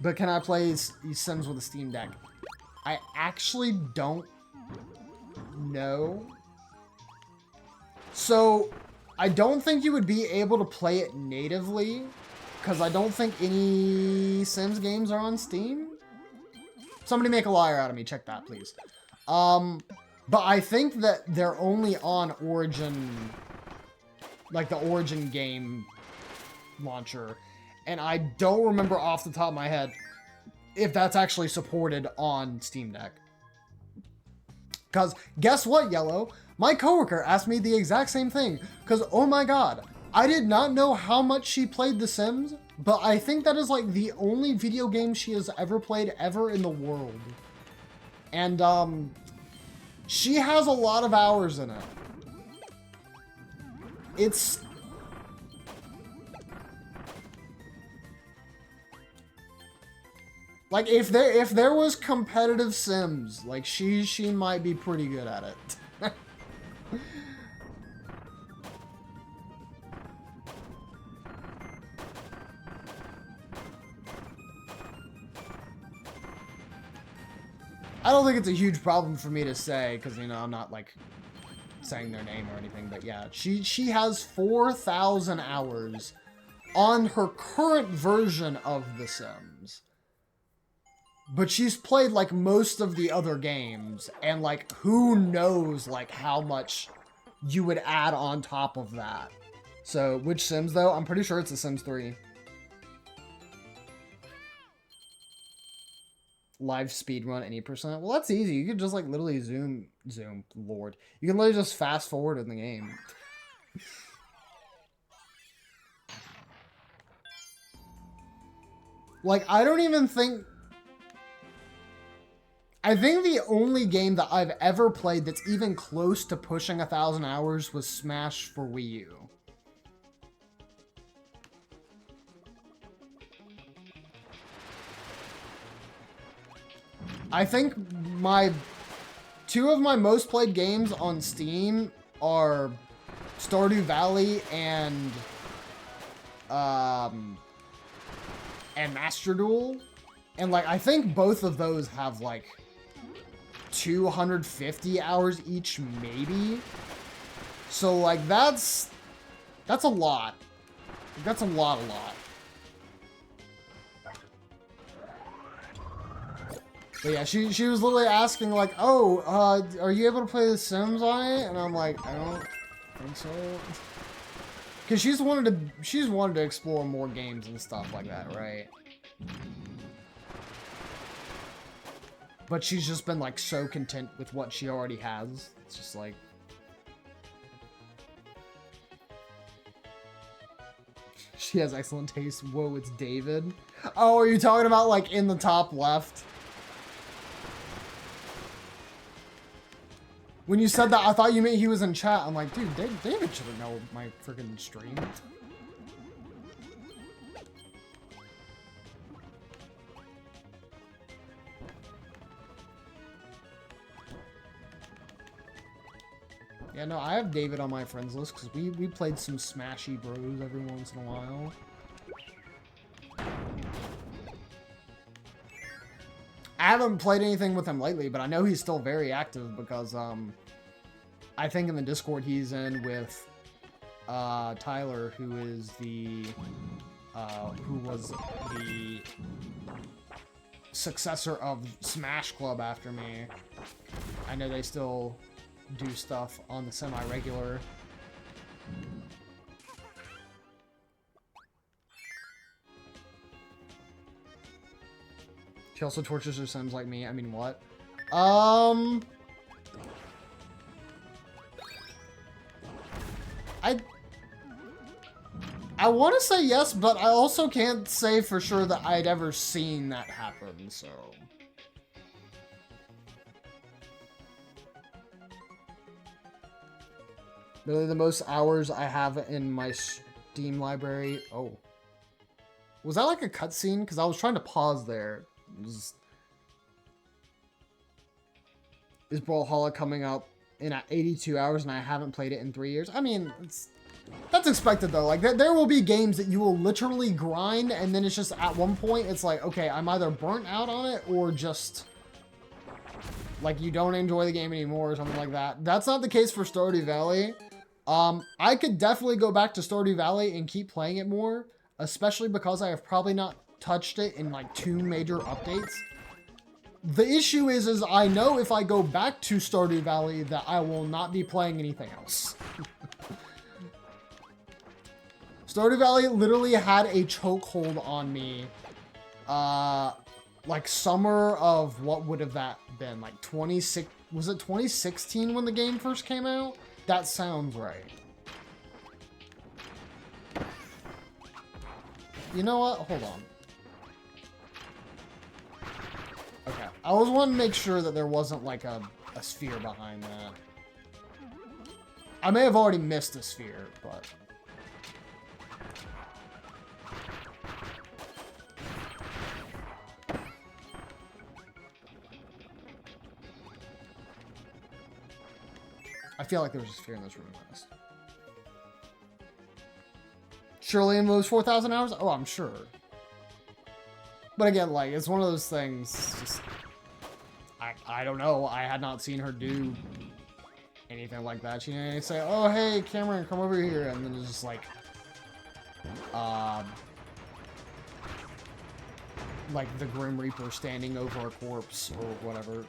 But can I play Sims with a Steam Deck? I actually don't know. So I don't think you would be able to play it natively, because I don't think any Sims games are on Steam. Somebody make a liar out of me. Check that, please. But I think that they're only on Origin, like the Origin game launcher. And I don't remember off the top of my head if that's actually supported on Steam Deck. Because guess what, Yellow? My coworker asked me the exact same thing. Because, oh my god, I did not know how much she played The Sims, but I think that is like the only video game she has ever played ever in the world. And, she has a lot of hours in it. It's... like, if there was competitive Sims, like, she might be pretty good at it. I don't think it's a huge problem for me to say, because, you know, I'm not, like, saying their name or anything, but yeah, she has 4,000 hours on her current version of The Sims. But she's played, like, most of the other games, and, like, who knows, like, how much you would add on top of that. So, which Sims, though? I'm pretty sure it's The Sims 3. Live speedrun any percent? Well, that's easy. You could just, like, literally zoom, lord. You can literally just fast forward in the game. Like, I don't even think... I think the only game that I've ever played that's even close to pushing 1,000 hours was Smash for Wii U. I think two of my most played games on Steam are Stardew Valley and Master Duel. And, like, I think both of those have, like, 250 hours each, maybe. So, like, that's a lot. That's a lot. But yeah, she was literally asking, like, oh, are you able to play The Sims on it? And I'm like, I don't think so. Because she's wanted to explore more games and stuff like that, right? But she's just been, like, so content with what she already has. It's just like... she has excellent taste. Whoa, it's David. Oh, are you talking about, like, in the top left? When you said that, I thought you meant he was in chat. I'm like, dude, David shouldn't know my freaking stream. Yeah, no, I have David on my friends list because we played some Smashy Bros every once in a while. I haven't played anything with him lately, but I know he's still very active because, I think in the Discord he's in with, Tyler, who is the, who was the successor of Smash Club after me. I know they still do stuff on the semi-regular. She also tortures her Sims like me. I mean, what? I want to say yes, but I also can't say for sure that I'd ever seen that happen, so... Really, the most hours I have in my Steam library. Oh. Was that like a cutscene? Because I was trying to pause there. Is Brawlhalla coming out in 82 hours and I haven't played it in 3 years? I mean, that's expected though. Like there will be games that you will literally grind and then it's just at one point it's like, okay, I'm either burnt out on it or just like you don't enjoy the game anymore or something like that. That's not the case for Stardew Valley. I could definitely go back to Stardew Valley and keep playing it more, especially because I have probably not touched it in like 2 major updates. The issue is I know if I go back to Stardew Valley that I will not be playing anything else. Stardew Valley literally had a chokehold on me, like summer of, what would have that been? Like 26, was it 2016 when the game first came out? That sounds right. You know what? Hold on. Okay. I was wanting to make sure that there wasn't like a sphere behind that. I may have already missed a sphere, but... I feel like there was a sphere in this room last. Surely in those 4,000 hours? Oh, I'm sure. But again, like, it's one of those things, just... I don't know. I had not seen her do anything like that. She didn't say, oh, hey, Cameron, come over here. And then it's just like... like the Grim Reaper standing over a corpse or whatever.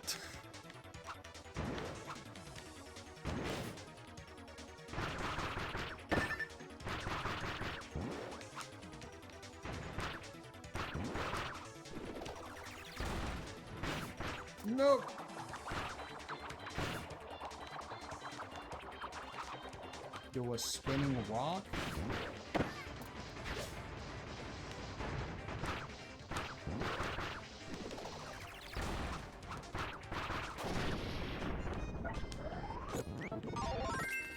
No. There was spinning rock.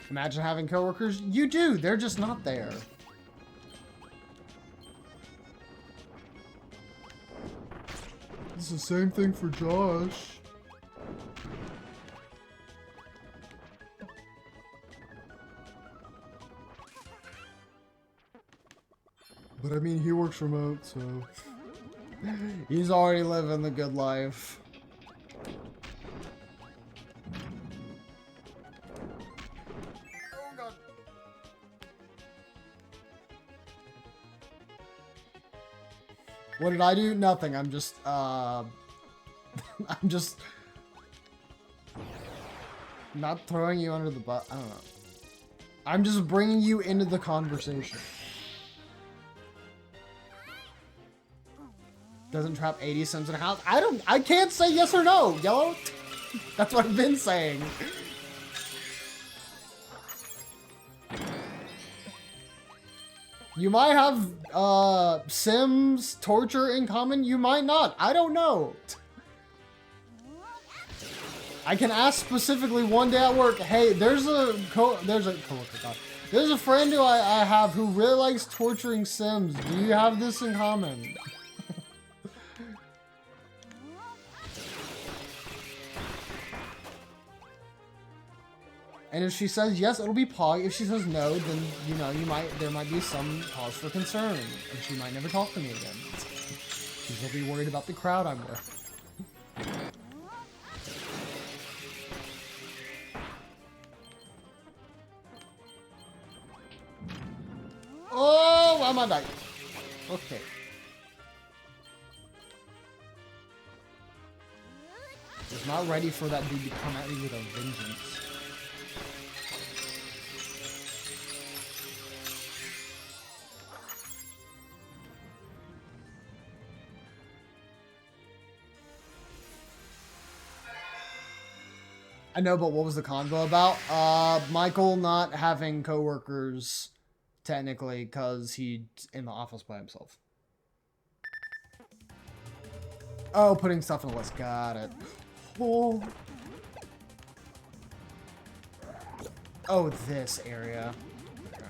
Imagine having coworkers. You do. They're just not there. It's the same thing for Josh. But I mean, he works remote, so he's already living the good life. Oh God. What did I do? Nothing. I'm just, I'm just not throwing you under the bus. I don't know. I'm just bringing you into the conversation. Doesn't trap 80 cents in a house? I can't say yes or no, Yellow. That's what I've been saying. You might have Sims torture in common. You might not. I don't know. I can ask specifically one day at work. Hey, there's a friend who I have who really likes torturing Sims. Do you have this in common? And if she says yes, it'll be Pog. If she says no, then, you know, there might be some cause for concern. And she might never talk to me again. She'll be worried about the crowd I'm with. Oh, I'm on die. Okay. I was not ready for that dude to come at me with a vengeance. I know, but what was the convo about? Michael not having coworkers, technically, because he's in the office by himself. Oh, putting stuff in the list. Got it. Oh, oh, this area. Okay.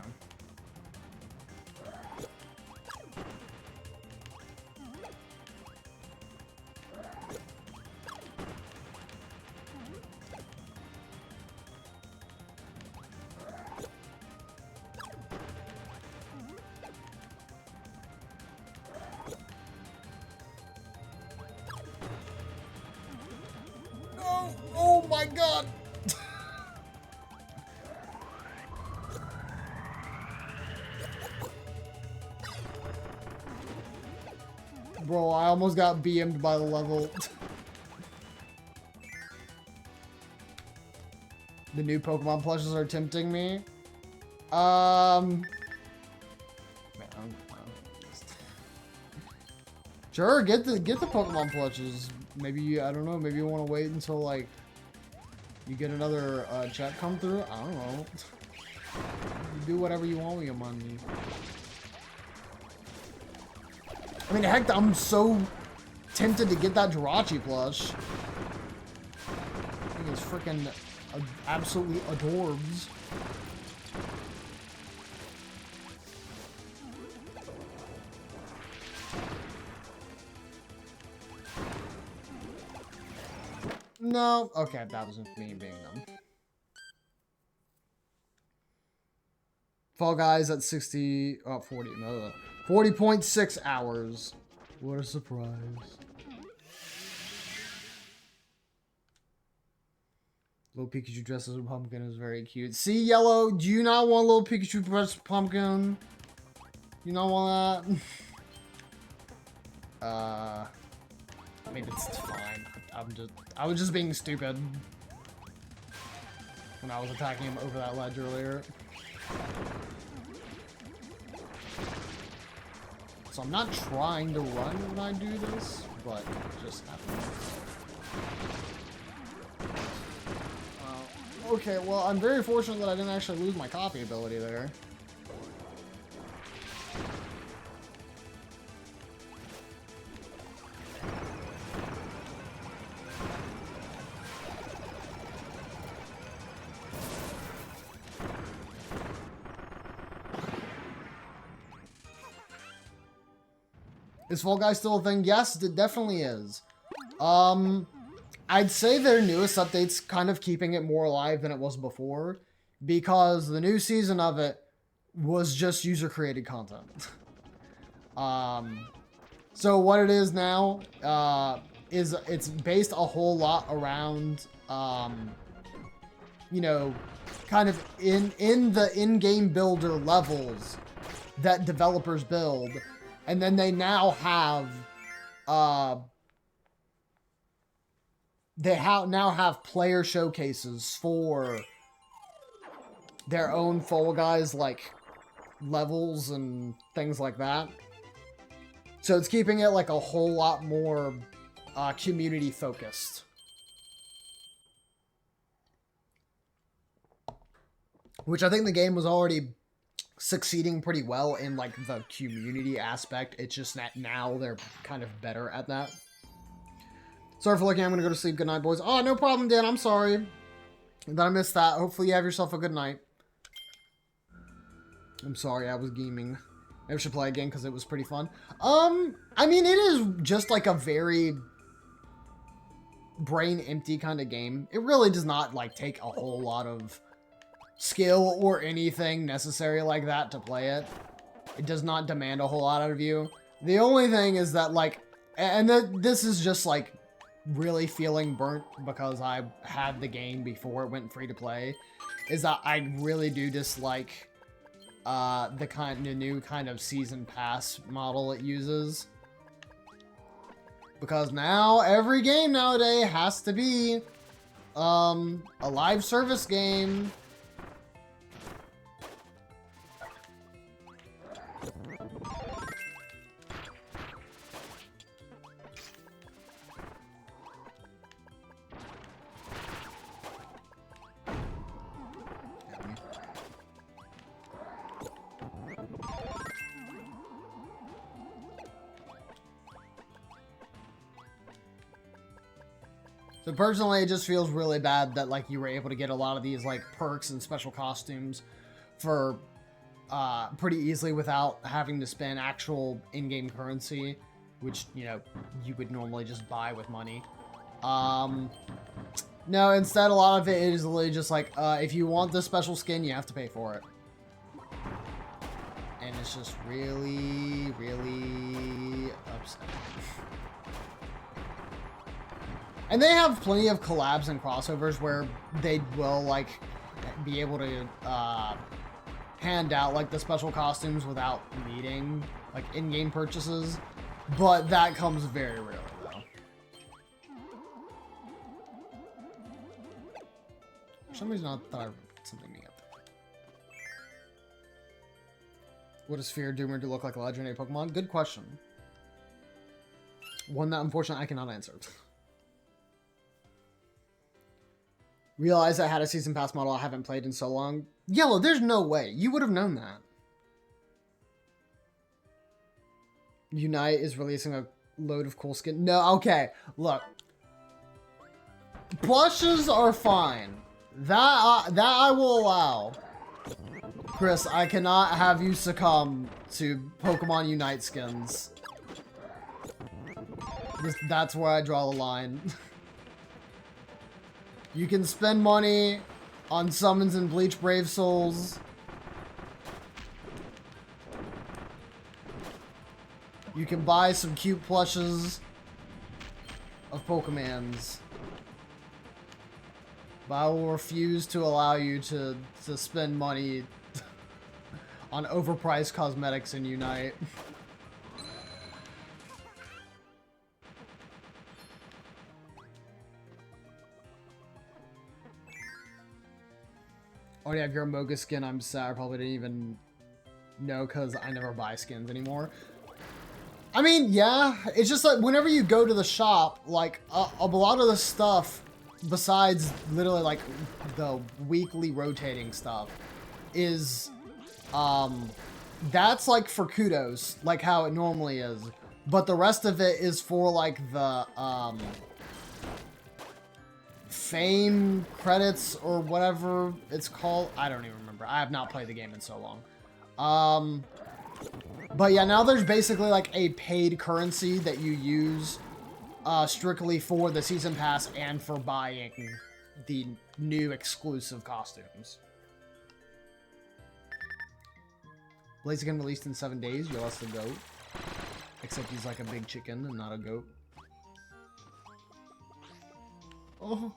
my god! Bro, I almost got BM'd by the level. The new Pokemon plushes are tempting me. Man, sure, get the Pokemon plushes. Maybe I don't know. Maybe you want to wait until like you get another check come through. I don't know. You do whatever you want with your money. I mean, heck, I'm so tempted to get that Jirachi plush. I think it's freaking absolutely adorbs. No. Okay, that wasn't me being dumb. Fall Guys at 40, no, 40.6 hours. What a surprise. Little Pikachu dressed as a pumpkin is very cute. See, Yellow, do you not want little Pikachu dressed as a pumpkin? You not want that? I mean, it's fine. I was just being stupid when I was attacking him over that ledge earlier. So I'm not trying to run when I do this, but it just happens. Okay, well, I'm very fortunate that I didn't actually lose my copy ability there. Is Fall Guys still a thing? Yes, it definitely is. I'd say their newest update's kind of keeping it more alive than it was before, because the new season of it was just user-created content. So what it is now is it's based a whole lot around, you know, kind of in the in-game builder levels that developers build. And then they now have, now have player showcases for their own Fall Guys, like, levels and things like that. So it's keeping it, like, a whole lot more, community-focused. Which I think the game was already succeeding pretty well in, like, the community aspect. It's just that now they're kind of better at that. Sorry for looking. I'm gonna go to sleep. Good night, boys. Oh, no problem, Dan. I'm sorry that I missed that. Hopefully you have yourself a good night. I'm sorry, I was gaming. Maybe I should play again because it was pretty fun. I mean, it is just like a very brain empty kind of game. It really does not, like, take a whole lot of skill or anything necessary like that to play it. It does not demand a whole lot out of you. The only thing is that, like, and this is just, like, really feeling burnt because I had the game before it went free to play, is that I really do dislike the new kind of season pass model it uses. Because now every game nowadays has to be a live service game. So personally, it just feels really bad that, like, you were able to get a lot of these, like, perks and special costumes for pretty easily without having to spend actual in-game currency, which, you know, you would normally just buy with money. No, instead, a lot of it is literally just like, if you want this special skin, you have to pay for it. And it's just really, really upsetting. And they have plenty of collabs and crossovers where they will, like, be able to hand out, like, the special costumes without needing, like, in-game purchases. But that comes very rarely, though. For some reason, I thought I read something up there. What does Fear Doomer to look like a legendary Pokemon? Good question. One that, unfortunately, I cannot answer. Realize I had a season pass model I haven't played in so long. Yellow, there's no way. You would have known that. Unite is releasing a load of cool skin. No, okay. Look. Plushes are fine. That I will allow. Chris, I cannot have you succumb to Pokemon Unite skins. That's where I draw the line. You can spend money on summons and Bleach Brave Souls. You can buy some cute plushes of Pokemons. But I will refuse to allow you to spend money on overpriced cosmetics in Unite. Oh yeah, if you're a Moga skin, I'm sad. I probably didn't even know because I never buy skins anymore. I mean, yeah, it's just like whenever you go to the shop, like a lot of the stuff, besides literally like the weekly rotating stuff, is, that's like for kudos, like how it normally is. But the rest of it is for like the, fame credits or whatever it's called. I don't even remember. I have not played the game in so long. But yeah, now there's basically like a paid currency that you use strictly for the season pass and for buying the new exclusive costumes. Blaziken released in 7 days. You lost the goat. Except he's like a big chicken and not a goat. Oh.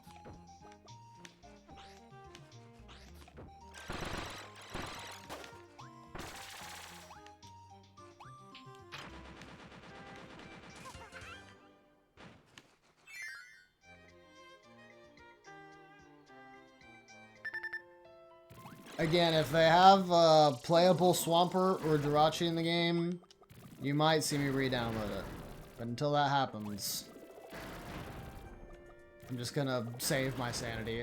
Again, if they have a playable Swampert or Jirachi in the game, you might see me re-download it. But until that happens, I'm just gonna save my sanity.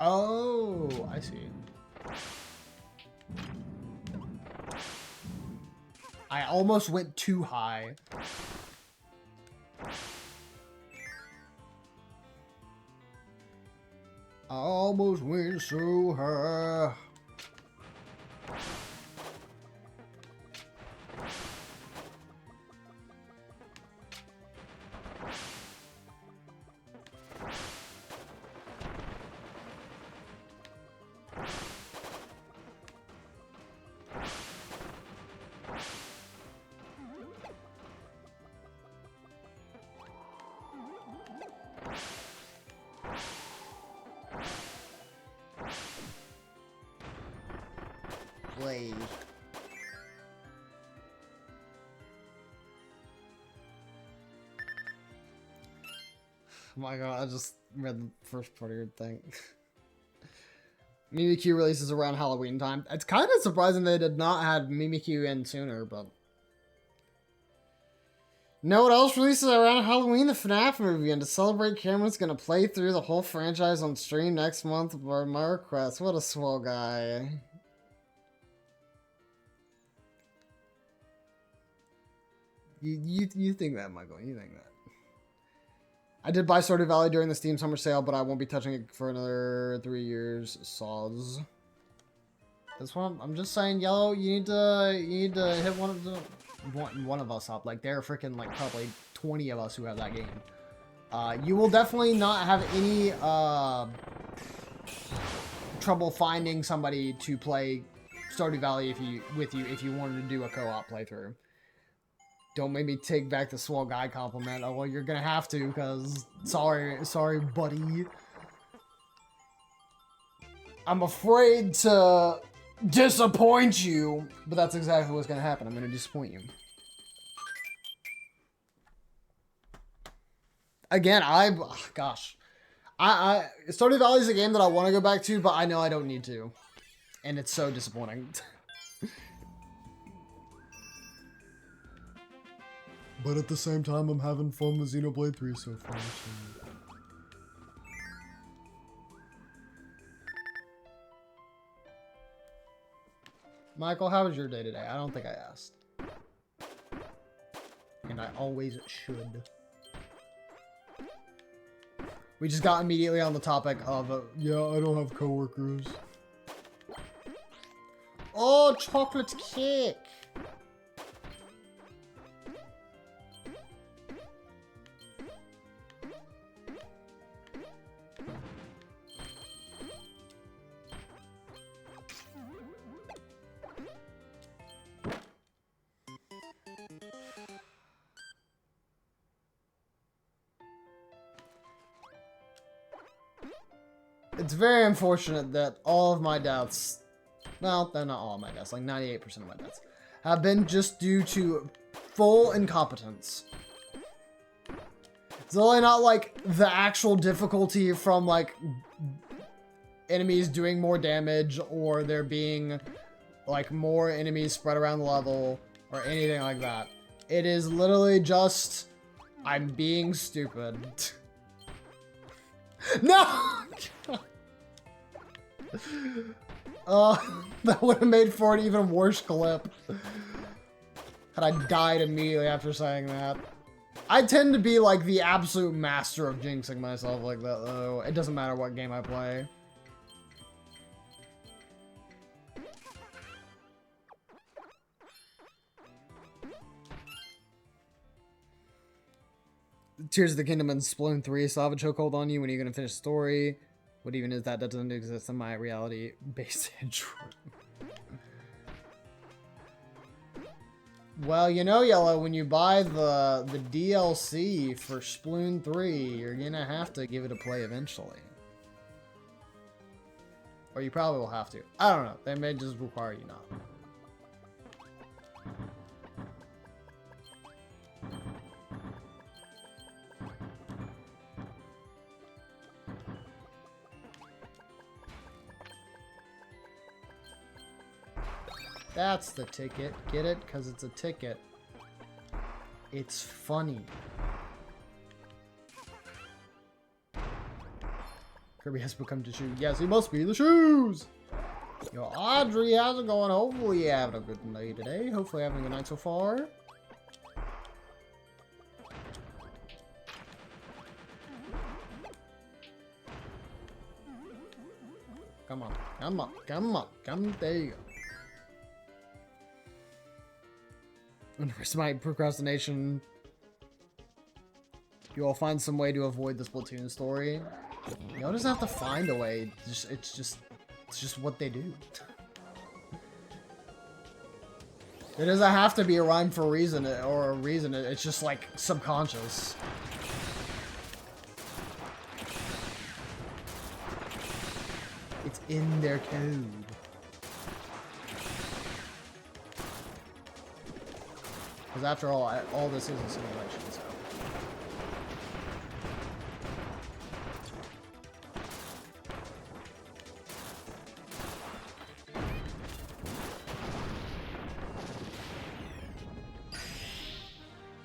Oh, I see. I almost went too high. I almost went so high. Play. Oh my god, I just read the first part of your thing. Mimikyu releases around Halloween time. It's kind of surprising they did not have Mimikyu in sooner, but... Know what else releases around Halloween? The FNAF movie, and to celebrate, Cameron's gonna play through the whole franchise on stream next month by my request. What a swell guy. You think that, Michael? You think that? I did buy Stardew Valley during the Steam Summer Sale, but I won't be touching it for another 3 years. Saws. That's what I'm just saying, Yellow. You need to hit one of us up. Like there are freaking like probably 20 of us who have that game. You will definitely not have any trouble finding somebody to play Stardew Valley if you wanted to do a co-op playthrough. Don't make me take back the swell guy compliment. Oh well, you're gonna have to, cause sorry, buddy. I'm afraid to disappoint you, but that's exactly what's gonna happen. I'm gonna disappoint you. Again, gosh, I Stardew Valley is a game that I want to go back to, but I know I don't need to, and it's so disappointing. But at the same time, I'm having fun with Xenoblade 3 so far. So. Michael, how was your day today? I don't think I asked. And I always should. We just got immediately on the topic of, yeah, I don't have coworkers. Oh, chocolate cake! It's very unfortunate that all of my deaths, well, they're not all of my deaths, like 98% of my deaths, have been just due to full incompetence. It's really not like the actual difficulty from like enemies doing more damage or there being like more enemies spread around the level or anything like that. It is literally just, I'm being stupid. No! That would have made for an even worse clip. Had I died immediately after saying that. I tend to be like the absolute master of jinxing myself like that though. It doesn't matter what game I play. Tears of the Kingdom and Splatoon 3 still have a chokehold on you. When are you going to finish the story? What even is that? That doesn't exist in my reality-based intro. Well, you know, Yellow, when you buy the DLC for Splatoon 3, you're going to have to give it a play eventually. Or you probably will have to. I don't know. They may just require you not. That's the ticket. Get it? Because it's a ticket. It's funny. Kirby has become the shoe. Yes, he must be the shoes! Yo, Audrey, how's it going? Hopefully you're having a good night today. Hopefully you're having a good night so far. Come on. Come on. Come on. Come. There you go. My procrastination. You will find some way to avoid the Splatoon story. You don't just have to find a way. It's just what they do. It doesn't have to be a rhyme for a reason or a reason. It's just like subconscious. It's in their code. Because after all this is a simulation, so.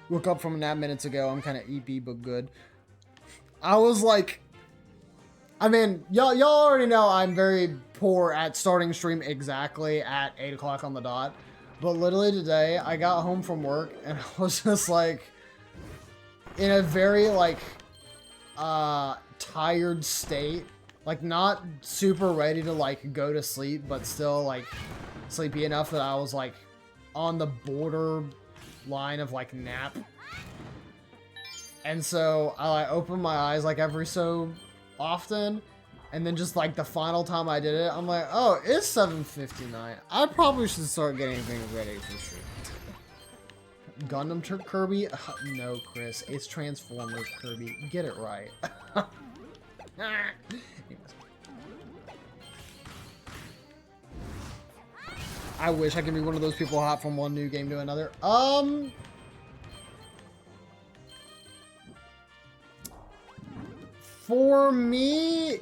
Woke up from a nap minutes ago. I'm kind of EP, but good. I was like, I mean, y'all already know I'm very poor at starting stream exactly at 8 o'clock on the dot. But literally today, I got home from work and I was just like, in a very like, tired state. Like not super ready to like go to sleep, but still like sleepy enough that I was like on the border line of like nap. And so I like opened my eyes like every so often. And then just like the final time I did it, I'm like, oh, it's 7:59. I probably should start getting things ready for sure. Gundam Kirby? No, Chris. It's Transformers Kirby. Get it right. I wish I could be one of those people hop from one new game to another. For me,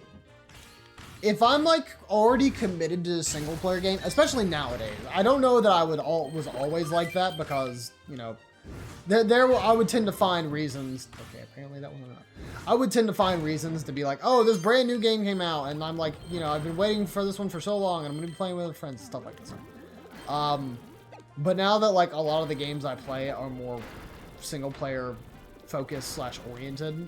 if I'm like already committed to a single player game, especially nowadays, I don't know that I was always like that because, you know, I would tend to find reasons. Okay, apparently that wasn't enough. I would tend to find reasons to be like, oh, this brand new game came out, and I'm like, you know, I've been waiting for this one for so long, and I'm gonna be playing with other friends and stuff like this. But now that like a lot of the games I play are more single player focused / oriented,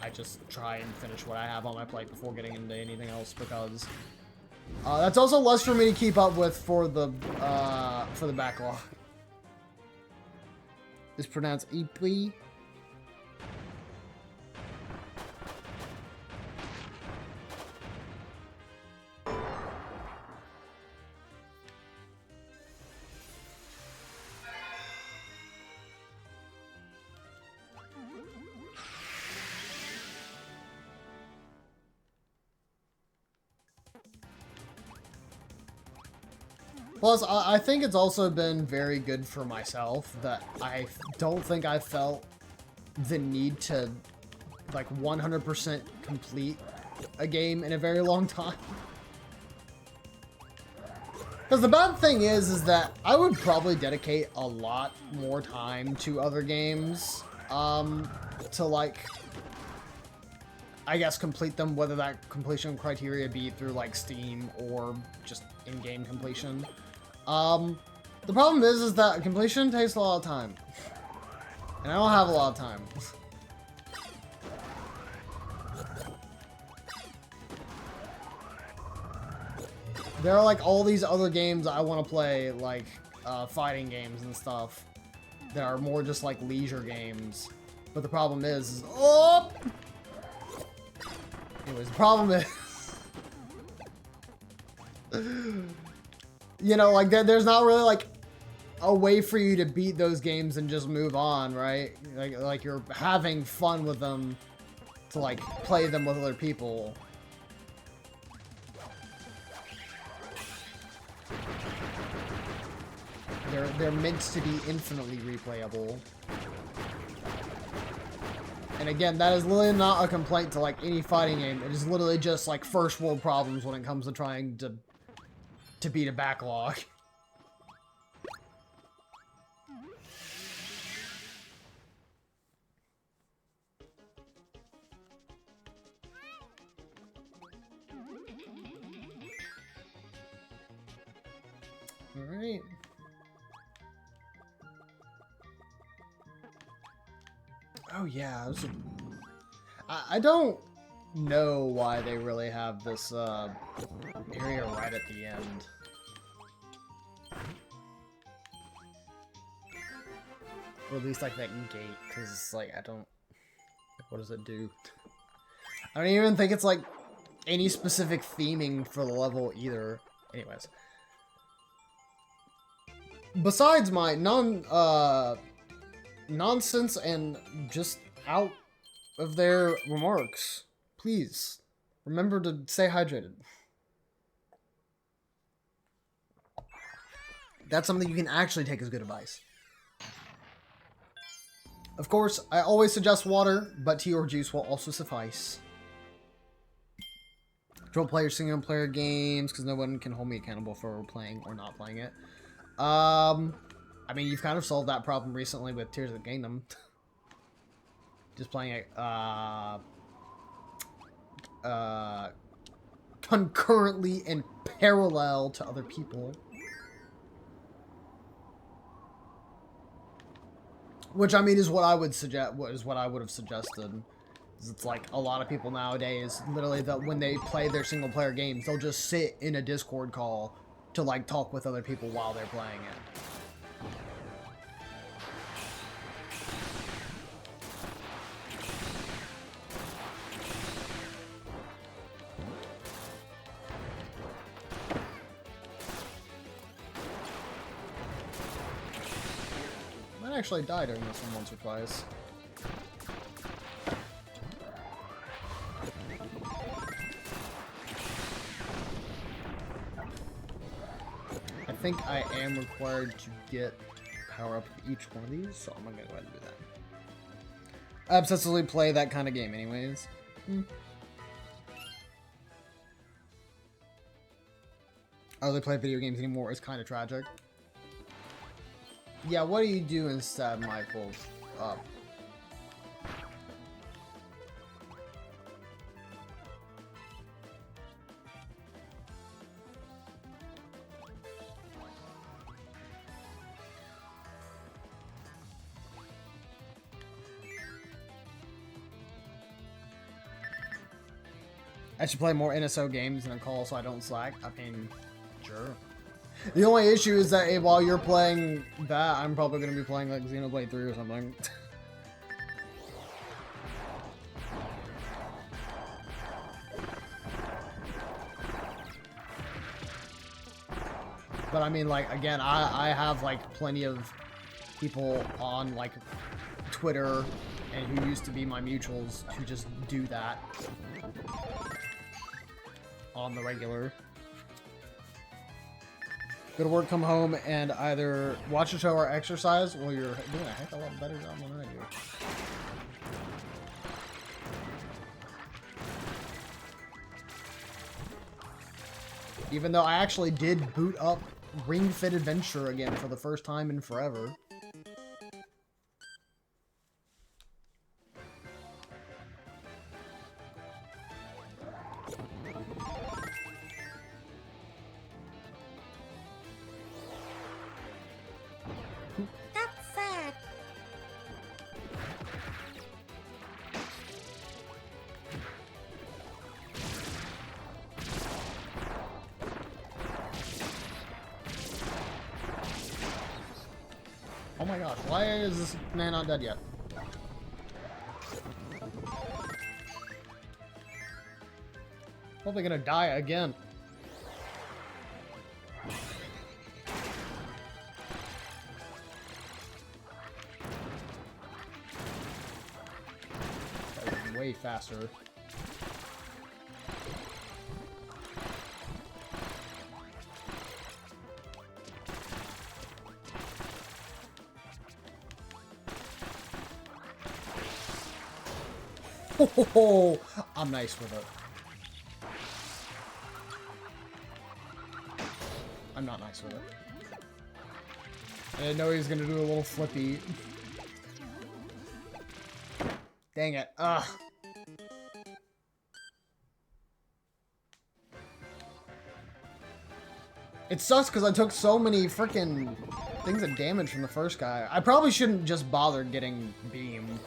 I just try and finish what I have on my plate before getting into anything else because that's also less for me to keep up with for the backlog. It's pronounced Eeply. Plus, I think it's also been very good for myself that I don't think I felt the need to, like, 100% complete a game in a very long time. Because the bad thing is that I would probably dedicate a lot more time to other games, to, like, I guess complete them, whether that completion criteria be through, like, Steam or just in-game completion. The problem is that completion takes a lot of time. And I don't have a lot of time. There are like all these other games I want to play, like fighting games and stuff, that are more just like leisure games. But the problem is oh! Anyways, the problem is you know, like, there's not really, like, a way for you to beat those games and just move on, right? Like you're having fun with them to, like, play them with other people. They're meant to be infinitely replayable. And again, that is literally not a complaint to, like, any fighting game. It is literally just, like, first world problems when it comes to trying to beat a backlog. Alright. Oh yeah, I don't know why they really have this area right at the end. Or at least like that gate, because like I don't, what does it do? I don't even think it's like any specific theming for the level either. Anyways. Besides my nonsense and just out of their remarks, please remember to stay hydrated. That's something you can actually take as good advice. Of course, I always suggest water, but tea or juice will also suffice. Role player, single player games, because no one can hold me accountable for playing or not playing it. I mean, you've kind of solved that problem recently with Tears of the Kingdom. Just playing it, concurrently and parallel to other people. Which, I mean, is what I would suggest, what I would have suggested. It's like a lot of people nowadays, literally, when they play their single player games, they'll just sit in a Discord call to like talk with other people while they're playing it. I actually died during this one once or twice. I think I am required to get power up of each one of these, so I'm gonna go ahead and do that. I obsessively play that kind of game anyways. I don't really play video games anymore. It's kind of tragic. Yeah, what do you do instead, Michael? I should play more NSO games in a call so I don't slack. I mean, sure. The only issue is that while you're playing that, I'm probably going to be playing like Xenoblade 3 or something. But I mean, like, again, I have like plenty of people on like Twitter and who used to be my mutuals who just do that on the regular. Go to work, come home, and either watch a show or exercise. Well, you're doing a heck of a lot better job than I do. Even though I actually did boot up Ring Fit Adventure again for the first time in forever. Oh my gosh, why is this man not dead yet? Probably gonna die again. That was way faster. Oh, I'm nice with it. I'm not nice with it. I didn't know he was gonna do a little flippy. Dang it. Ugh. It sucks because I took so many freaking things of damage from the first guy. I probably shouldn't just bother getting beam.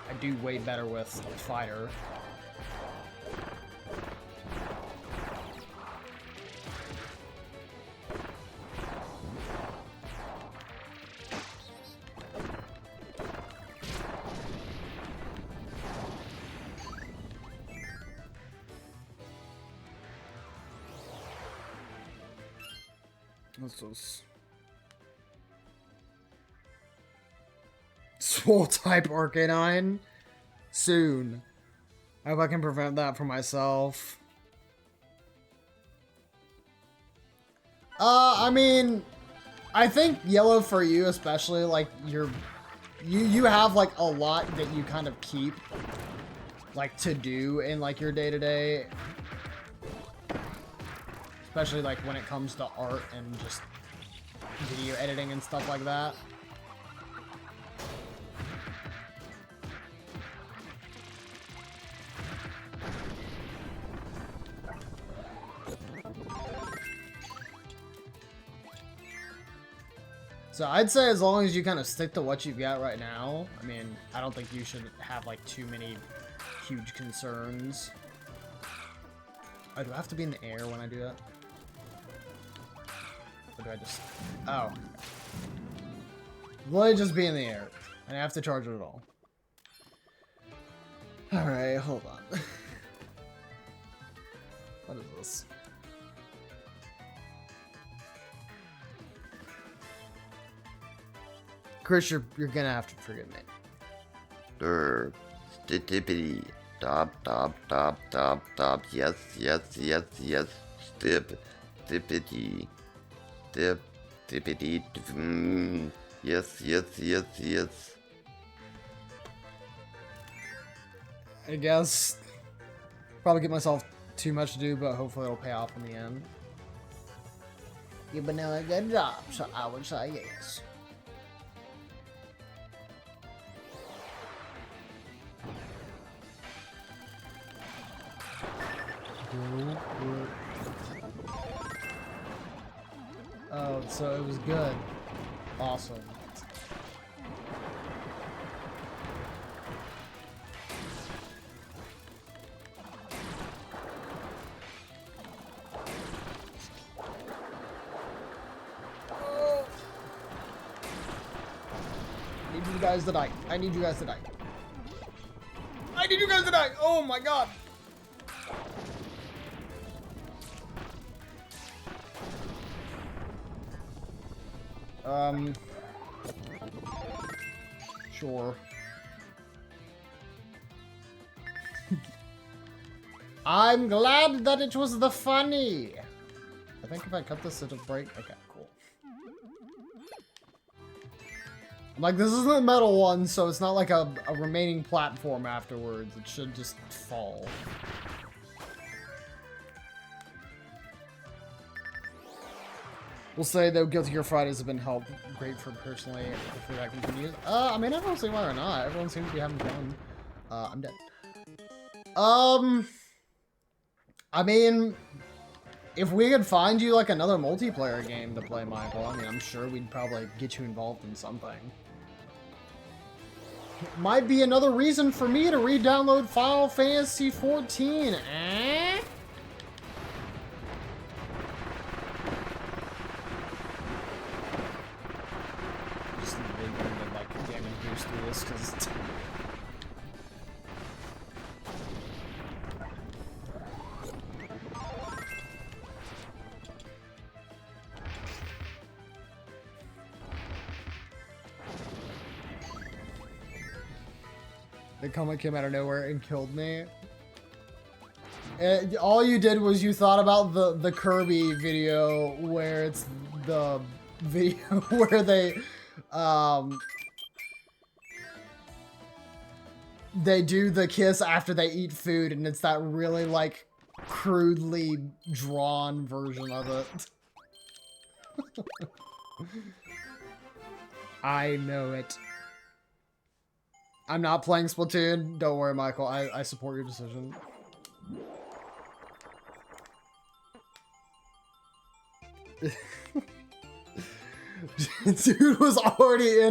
I do way better with fighter. What's those? Swole type Arcanine? Soon. I hope I can prevent that for myself. I mean, I think yellow for you especially, like, you have, like, a lot that you kind of keep, like, to do in, like, your day-to-day. Especially, like, when it comes to art and just video editing and stuff like that. So I'd say as long as you kind of stick to what you've got right now, I mean, I don't think you should have like too many huge concerns. Oh, do I have to be in the air when I do that? Or do I just... Oh. Will it just be in the air? And I have to charge it at all. Alright, hold on. What is this? Chris, you're gonna have to forgive me. Stippity. Stop. Yes. Stippity. Stippity. Yes. I guess. Probably get myself too much to do, but hopefully it'll pay off in the end. You've been doing a good job, so I would say yes. Oh, so it was good. Awesome. I need you guys to die. I need you guys to die. I need you guys to die. Oh my god. Sure. I'm glad that it was the funny. I think if I cut this, it'll break. Okay, cool. Like, this isn't a metal one, so it's not like a remaining platform afterwards. It should just fall. We'll say, though, Guilty Gear Fridays have been helped great for personally. Hopefully that continues. I mean, I don't see why or not. Everyone seems to be having fun. I'm dead. I mean, if we could find you, like, another multiplayer game to play, Michael, I mean, I'm sure we'd probably get you involved in something. Might be another reason for me to re-download Final Fantasy XIV, eh? Just need to, like, damage boost through this, because... The comment came out of nowhere and killed me. All you did was you thought about the Kirby video where it's the video where they do the kiss after they eat food, and it's that really, like, crudely drawn version of it. I know it. I'm not playing Splatoon. Don't worry, Michael. I support your decision. Dude was already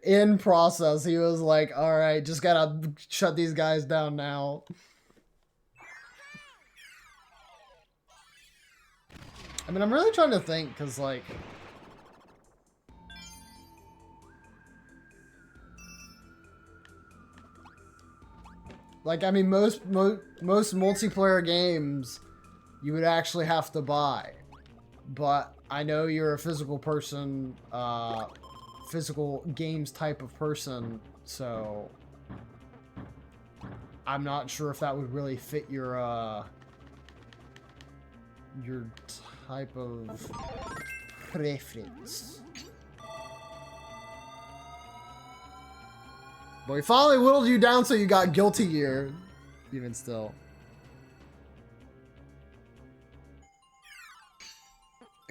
in process. He was like, all right, just gotta shut these guys down now. I mean, I'm really trying to think, because, like... Like, I mean, most multiplayer games, you would actually have to buy. But I know you're a physical person, physical games type of person, so... I'm not sure if that would really fit your type of preference. But we finally whittled you down so you got Guilty Gear, even still.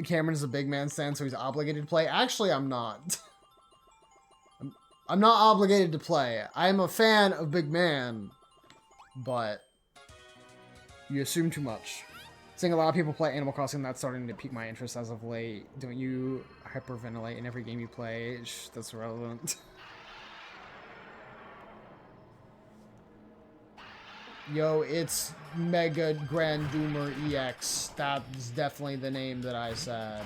Cameron is a big man stan, so he's obligated to play. Actually, I'm not. I'm not obligated to play. I am a fan of Big Man, but you assume too much. Seeing a lot of people play Animal Crossing, that's starting to pique my interest as of late. Don't you hyperventilate in every game you play? That's relevant. Yo, it's Mega Grandumer EX. That's definitely the name that I said.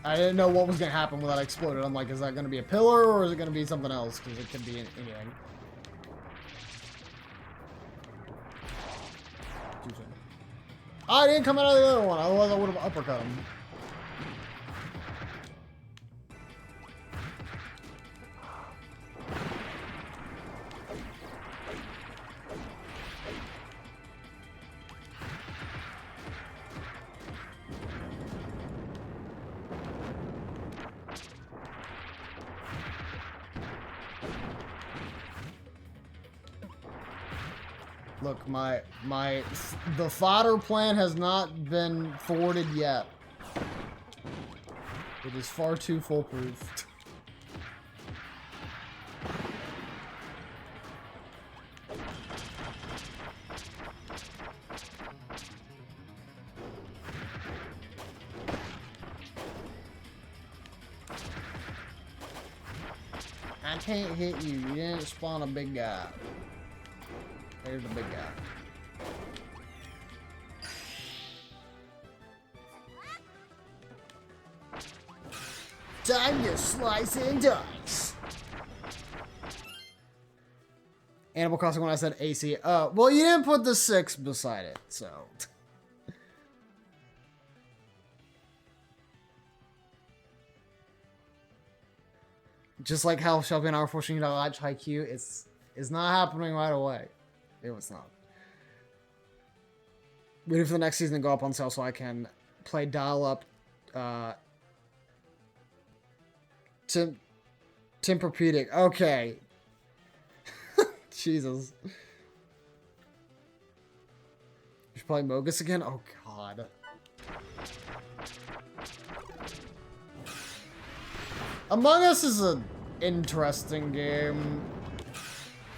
I didn't know what was going to happen when that exploded. I'm like, is that going to be a pillar or is it going to be something else? Because it could be anything. I didn't come out of the other one. Otherwise, I would have uppercut him. Look, the fodder plan has not been forwarded yet. It is far too foolproof. I can't hit you. You didn't spawn a big guy. There's the big guy. Time to slice and dice. Animal Crossing when I said AC. Well, you didn't put the 6 beside it, so. Just like how Shelby and I were forcing you to watch Haikyuu, it's not happening right away. It was not. Waiting for the next season to go up on sale so I can play dial-up Tempur-Pedic. Okay. Jesus. You should play Mogus again? Oh, God. Among Us is an interesting game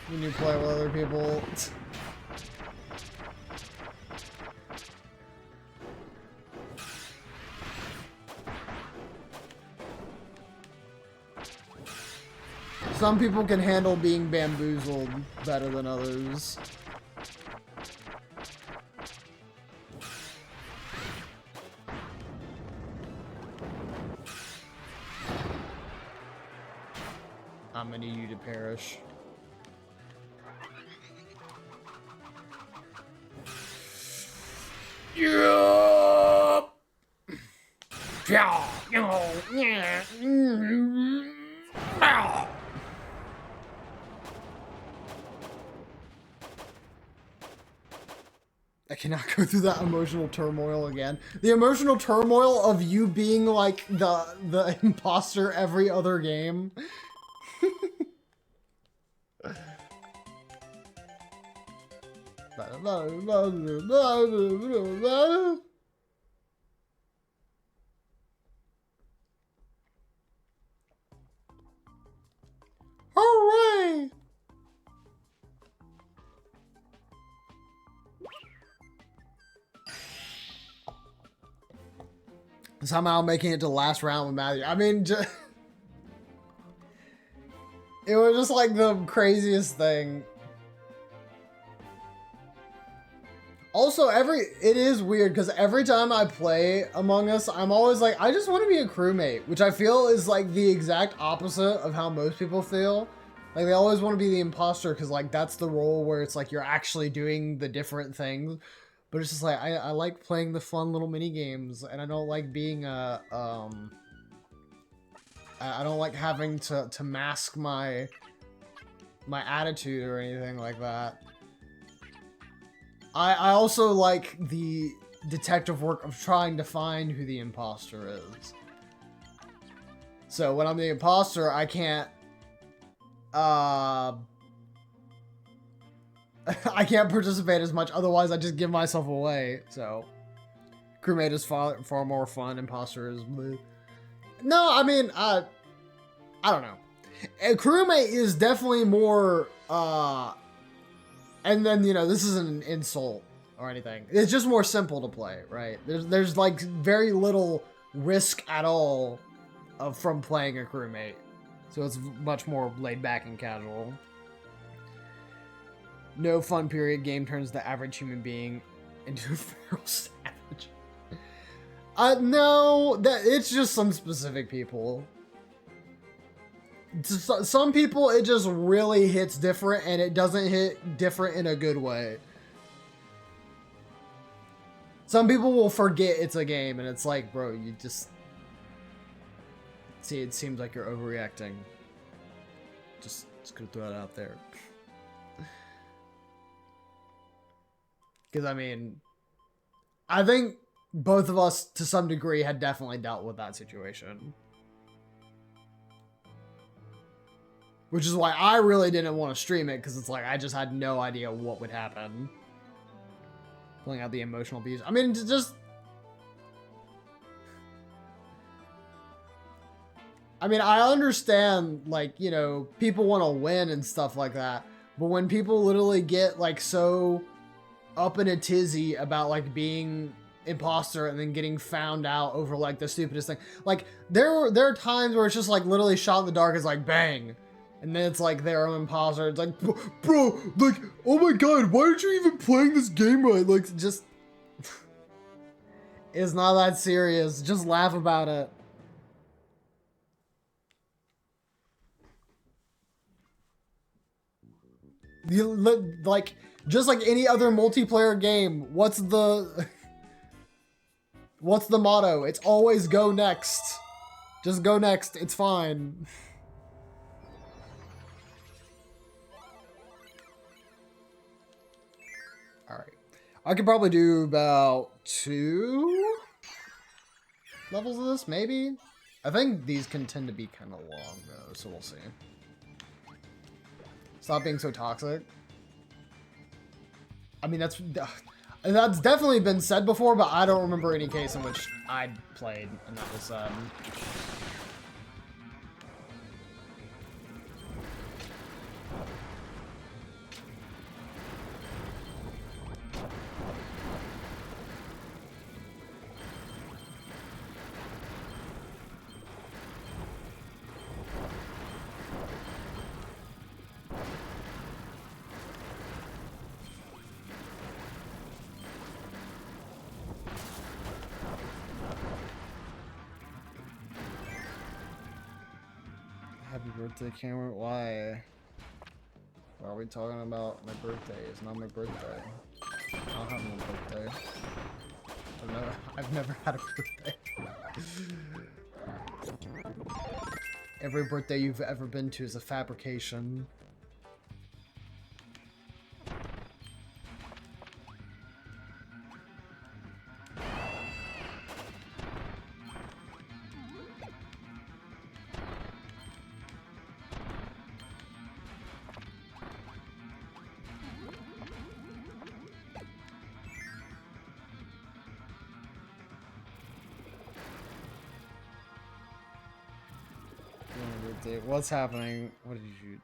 when you play with other people. Some people can handle being bamboozled better than others. I'm gonna need you to perish. Yeah. I cannot go through that emotional turmoil again. The emotional turmoil of you being like the imposter every other game. Hooray! Somehow making it to the last round with Matthew. I mean, it was just like the craziest thing. Also, it is weird because every time I play Among Us, I'm always like, I just want to be a crewmate, which I feel is like the exact opposite of how most people feel. Like they always want to be the imposter because like that's the role where it's like you're actually doing the different things. But it's just like I like playing the fun little mini games, and I don't like being I don't like having to mask my attitude or anything like that. I also like the detective work of trying to find who the imposter is. So when I'm the imposter, I can't I can't participate as much, otherwise I just give myself away. So crewmate is far more fun, imposter is bleh. No, I mean I don't know. A crewmate is definitely more, and then, you know, this isn't an insult or anything. It's just more simple to play, right? There's like very little risk at all from playing a crewmate. So it's much more laid back and casual. No fun period. Game turns the average human being into a feral savage. No, it's just some specific people. Some people, it just really hits different, and it doesn't hit different in a good way. Some people will forget it's a game, and it's like, bro, you just... See, it seems like you're overreacting. Just gonna throw it out there. Because, I mean, I think both of us, to some degree, had definitely dealt with that situation. Which is why I really didn't want to stream it, because it's like, I just had no idea what would happen. Pulling out the emotional abuse. I mean, just... I mean, I understand, like, you know, people want to win and stuff like that. But when people literally get, like, so up in a tizzy about, like, being imposter and then getting found out over, like, the stupidest thing. Like, there are times where it's just, like, literally shot in the dark. It's like, bang. And then it's like their own imposter. It's like, bro, like, oh my god, why aren't you even playing this game right? Like, just... It's not that serious. Just laugh about it. Like, just like any other multiplayer game, what's the motto? It's always go next. Just go next. It's fine. Alright. I could probably do about 2 levels of this, maybe? I think these can tend to be kind of long, though, so we'll see. Stop being so toxic. I mean, that's definitely been said before, but I don't remember any case in which I played and that was said. Happy birthday, Cameron. Why? Why are we talking about my birthday? It's not my birthday. I don't have no birthday. I've never had a birthday. Every birthday you've ever been to is a fabrication. What's happening? What did you shoot?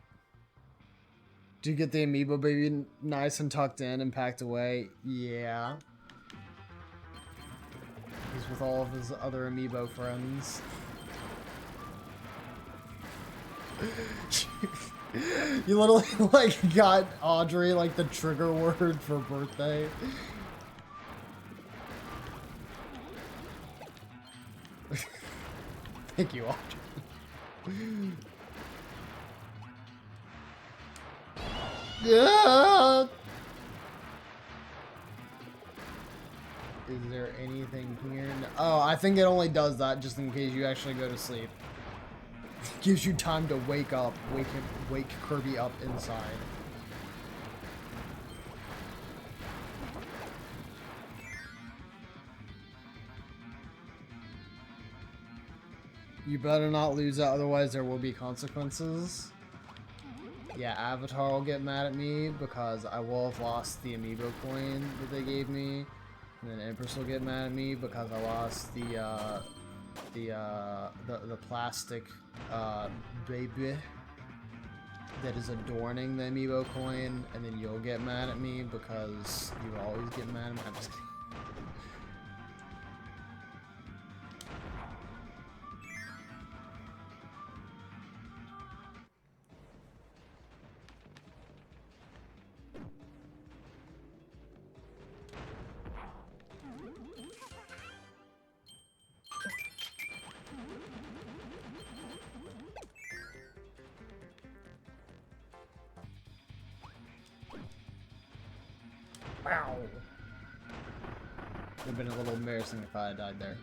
Did you get the amiibo baby nice and tucked in and packed away? Yeah. He's with all of his other amiibo friends. You literally like got Audrey like the trigger word for birthday. Thank you, Audrey. Yeah. Is there anything here? No. Oh, I think it only does that just in case you actually go to sleep. It gives you time to wake up, wake Kirby up inside. You better not lose that, otherwise there will be consequences. Yeah, Avatar will get mad at me because I will have lost the amiibo coin that they gave me. And then Empress will get mad at me because I lost the plastic baby. that is adorning the amiibo coin, and then you'll get mad at me because you always get mad at me. I'm just kidding. Wow. Would have been a little embarrassing if I had died there.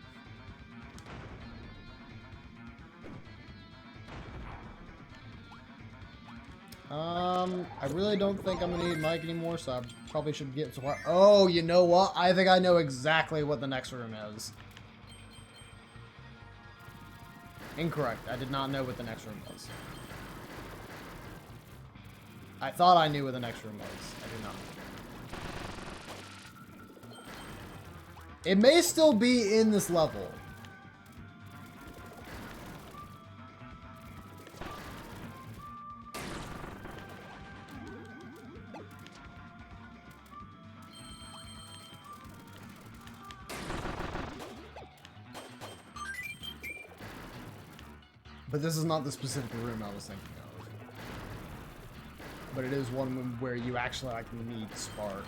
I really don't think I'm gonna need Mike anymore, so I probably should get to where. Oh, you know what? I think I know exactly what the next room is. Incorrect. I did not know what the next room was. I thought I knew what the next room was. I did not. It may still be in this level. But this is not the specific room I was thinking of. But it is one where you actually like need Spark.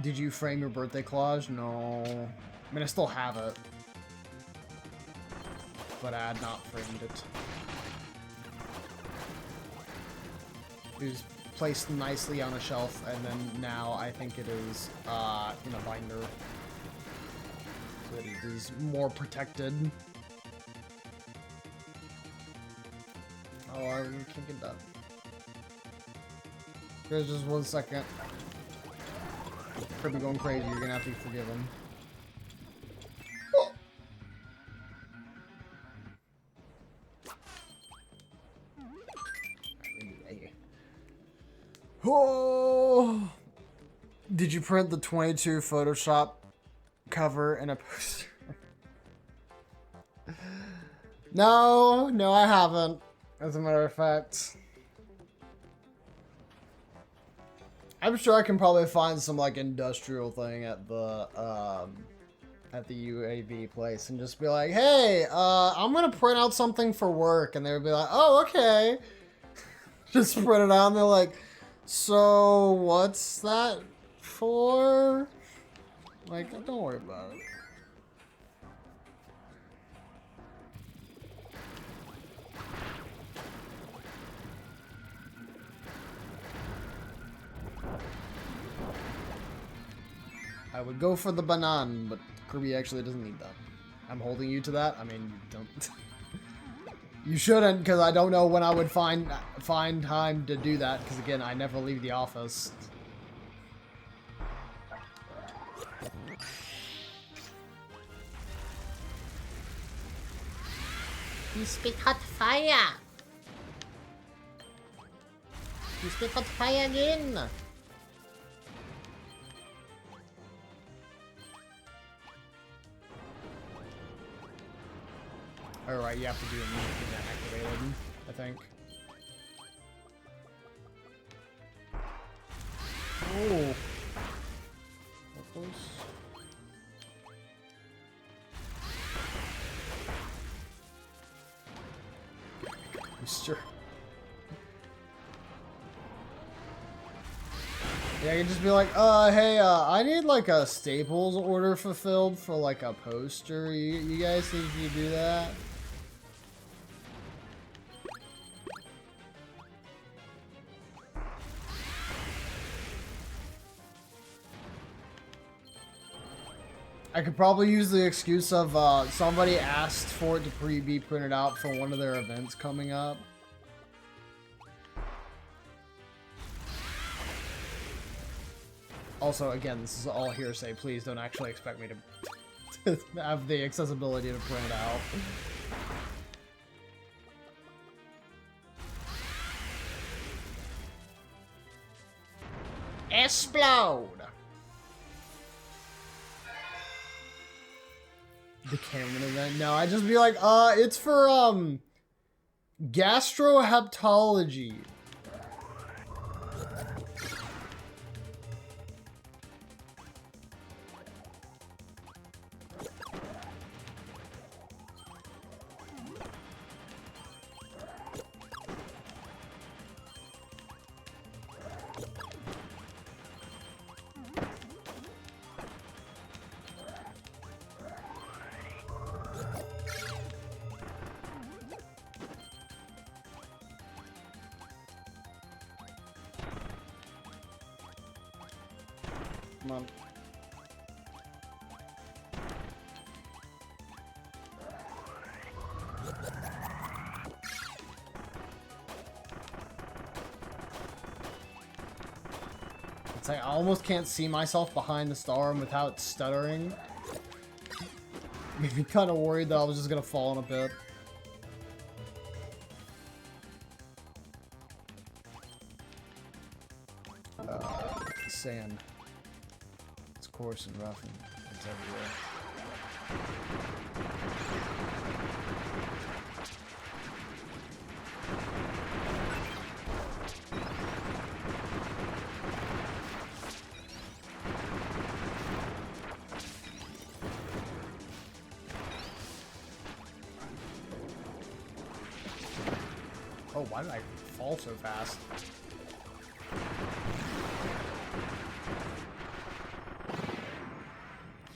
Did you frame your birthday collage? No. I mean, I still have it. But I had not framed it. It was placed nicely on a shelf, and then now I think it is in a binder. So that it is more protected. Oh, I can't get that. There's just 1 second. Kirby going crazy, you're gonna have to forgive him. Oh! Did you print the 22 Photoshop cover in a poster? No, I haven't. As a matter of fact. I'm sure I can probably find some like industrial thing at the UAV place and just be like, hey, I'm gonna print out something for work, and they would be like, oh, okay. Just print it out, and they're like, so what's that for? Like, don't worry about it. I would go for the banana, but Kirby actually doesn't need that. I'm holding you to that. I mean, you don't. You shouldn't, because I don't know when I would find time to do that, because again, I never leave the office. You speak hot fire! You speak hot fire again! Alright, you have to do it and get that activated, I think. Oh! What was? Sure. Yeah, I can just be like, hey, I need like a Staples order fulfilled for like a poster. You guys think you do that? I could probably use the excuse of somebody asked for it to be printed out for one of their events coming up. Also, again, this is all hearsay. Please don't actually expect me to have the accessibility to print it out. Explode! The Cameron event? No, I'd just be like, it's for, gastroheptology. Come on. It's like I almost can't see myself behind the storm without stuttering. Made me kind of worried that I was just gonna fall in a pit. Sand. It's coarse and rough and it's everywhere. Oh, why did I fall so fast?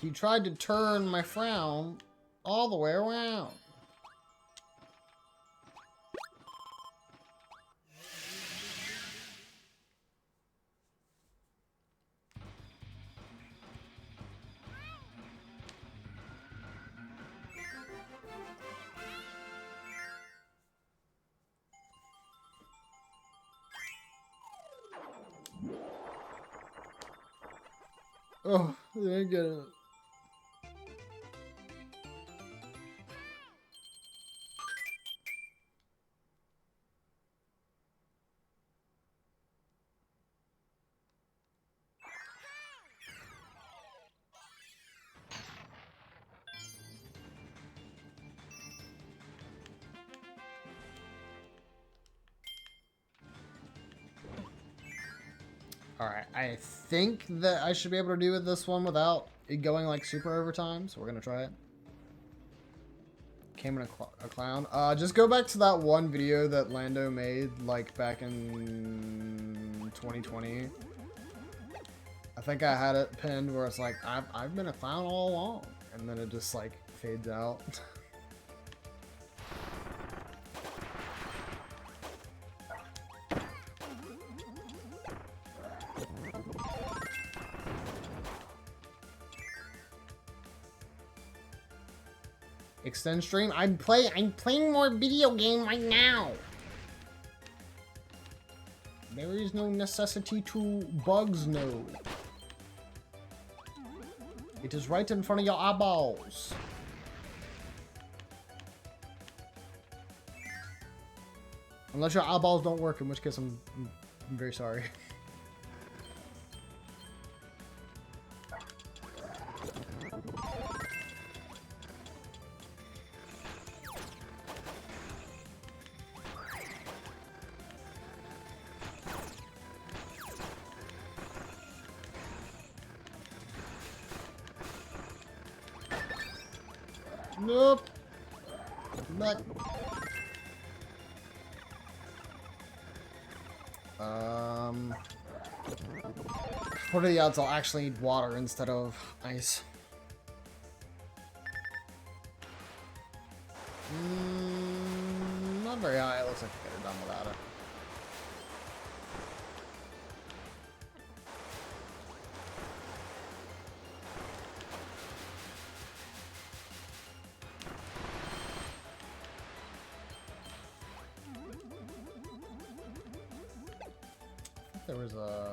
He tried to turn my frown all the way around. Oh, I didn't get it. Alright, I think that I should be able to do with this one without it going like super overtime, so we're gonna try it. Came in a clown. Just go back to that one video that Lando made like back in 2020. I think I had it pinned where it's like, I've been a clown all along, and then it just like fades out. Extend stream. I'm playing more video game right now. There is no necessity to bugs no. It is right in front of your eyeballs. Unless your eyeballs don't work, in which case I'm very sorry. Nope. Back. What are the odds I'll actually need water instead of ice? Not very high. It looks like I could have done without it. There was a...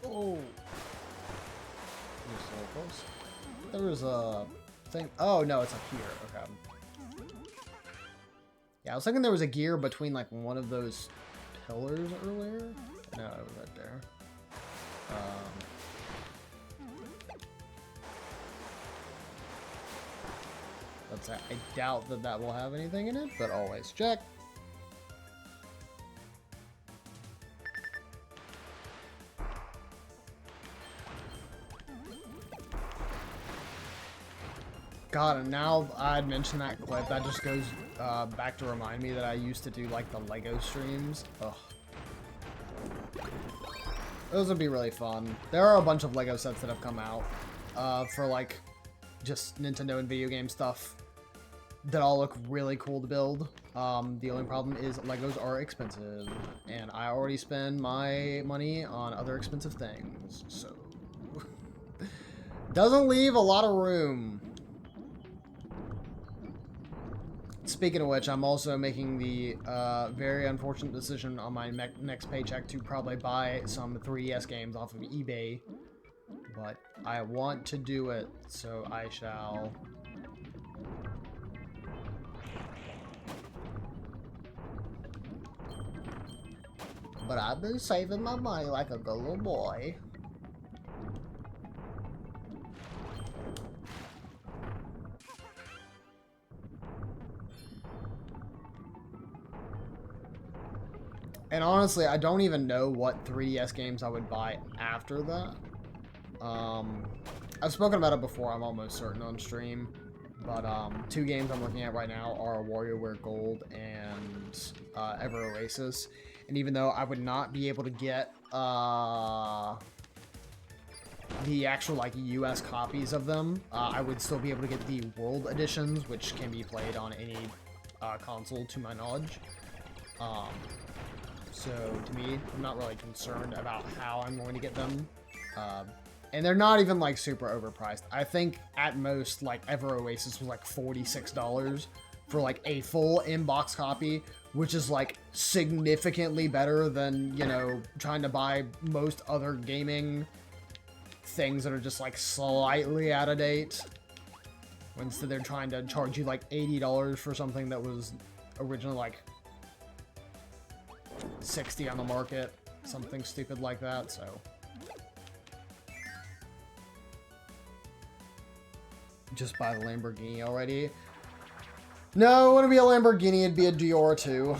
Oh! There was a thing... Oh, no, it's up here. Okay. Yeah, I was thinking there was a gear between, like, one of those pillars earlier. No, it was right there. would say I doubt that that will have anything in it, but always check. God, and now I'd mentioned that clip, that just goes back to remind me that I used to do, like, the Lego streams. Ugh. Those would be really fun. There are a bunch of Lego sets that have come out for, like, just Nintendo and video game stuff that all look really cool to build. The only problem is Legos are expensive, and I already spend my money on other expensive things, so... Doesn't leave a lot of room. Speaking of which, I'm also making the very unfortunate decision on my next paycheck to probably buy some 3DS games off of eBay. But I want to do it, so I shall. But I've been saving my money like a good little boy. And honestly, I don't even know what 3DS games I would buy after that. I've spoken about it before, I'm almost certain on stream. But two games I'm looking at right now are WarioWare Gold and Ever Oasis. And even though I would not be able to get the actual like US copies of them, I would still be able to get the World Editions, which can be played on any console to my knowledge. So, to me, I'm not really concerned about how I'm going to get them. And they're not even, like, super overpriced. I think, at most, like, Ever Oasis was, like, $46 for, like, a full in-box copy, which is, like, significantly better than, you know, trying to buy most other gaming things that are just, like, slightly out of date. Instead, they're trying to charge you, like, $80 for something that was originally, like, 60 on the market, something stupid like that, so. Just buy the Lamborghini already. No, it wouldn't be a Lamborghini, it'd be a Dior too.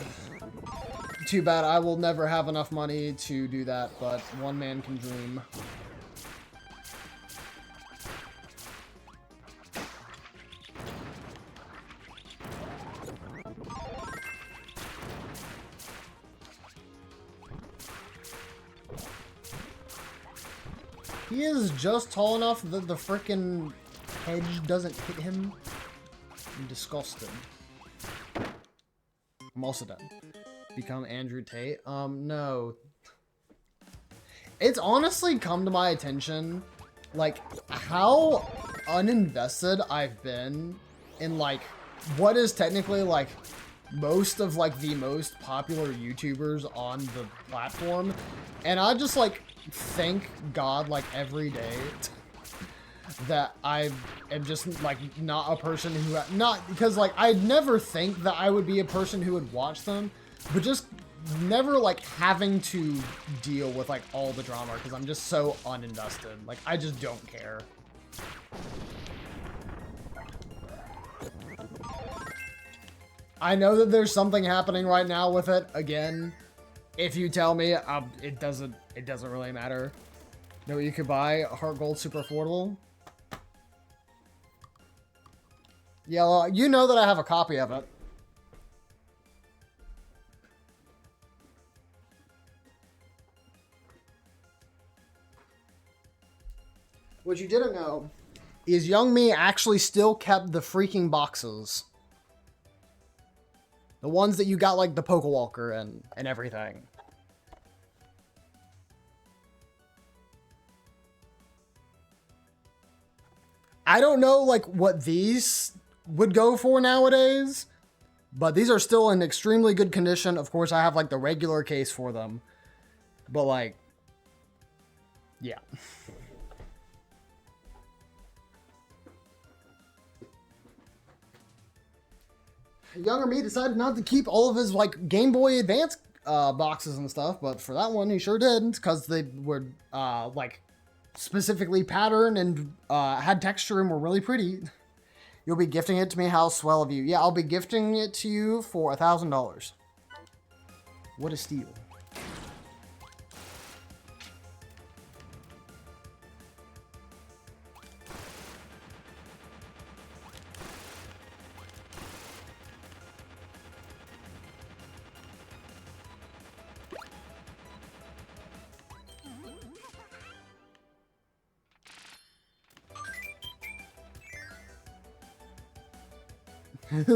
Too bad, I will never have enough money to do that, but one man can dream. He is just tall enough that the frickin' hedge doesn't hit him. I'm disgusted. I'm also done. Become Andrew Tate? No. It's honestly come to my attention, like, how uninvested I've been in, like, what is technically, like, most of, like, the most popular YouTubers on the platform. And I just, like, thank God, like, every day that I am just, like, not a person who, not, because, like, I'd never think that I would be a person who would watch them, but just never, like, having to deal with, like, all the drama, because I'm just so uninvested. Like, I just don't care. I know that there's something happening right now with it, again. If you tell me, it doesn't really matter. Know what you could buy? Heart Gold super affordable. Yeah, well, you know that I have a copy of it. What you didn't know is young me actually still kept the freaking boxes. The ones that you got, like, the Pokewalker and everything. I don't know, like, what these would go for nowadays, but these are still in extremely good condition. Of course, I have, like, the regular case for them. But, like, yeah. Younger me decided not to keep all of his, like, Game Boy Advance boxes and stuff, but for that one he sure did, because they were like specifically patterned and had texture and were really pretty. You'll be gifting it to me? How swell of you. Yeah, I'll be gifting it to you for $1,000. What a steal.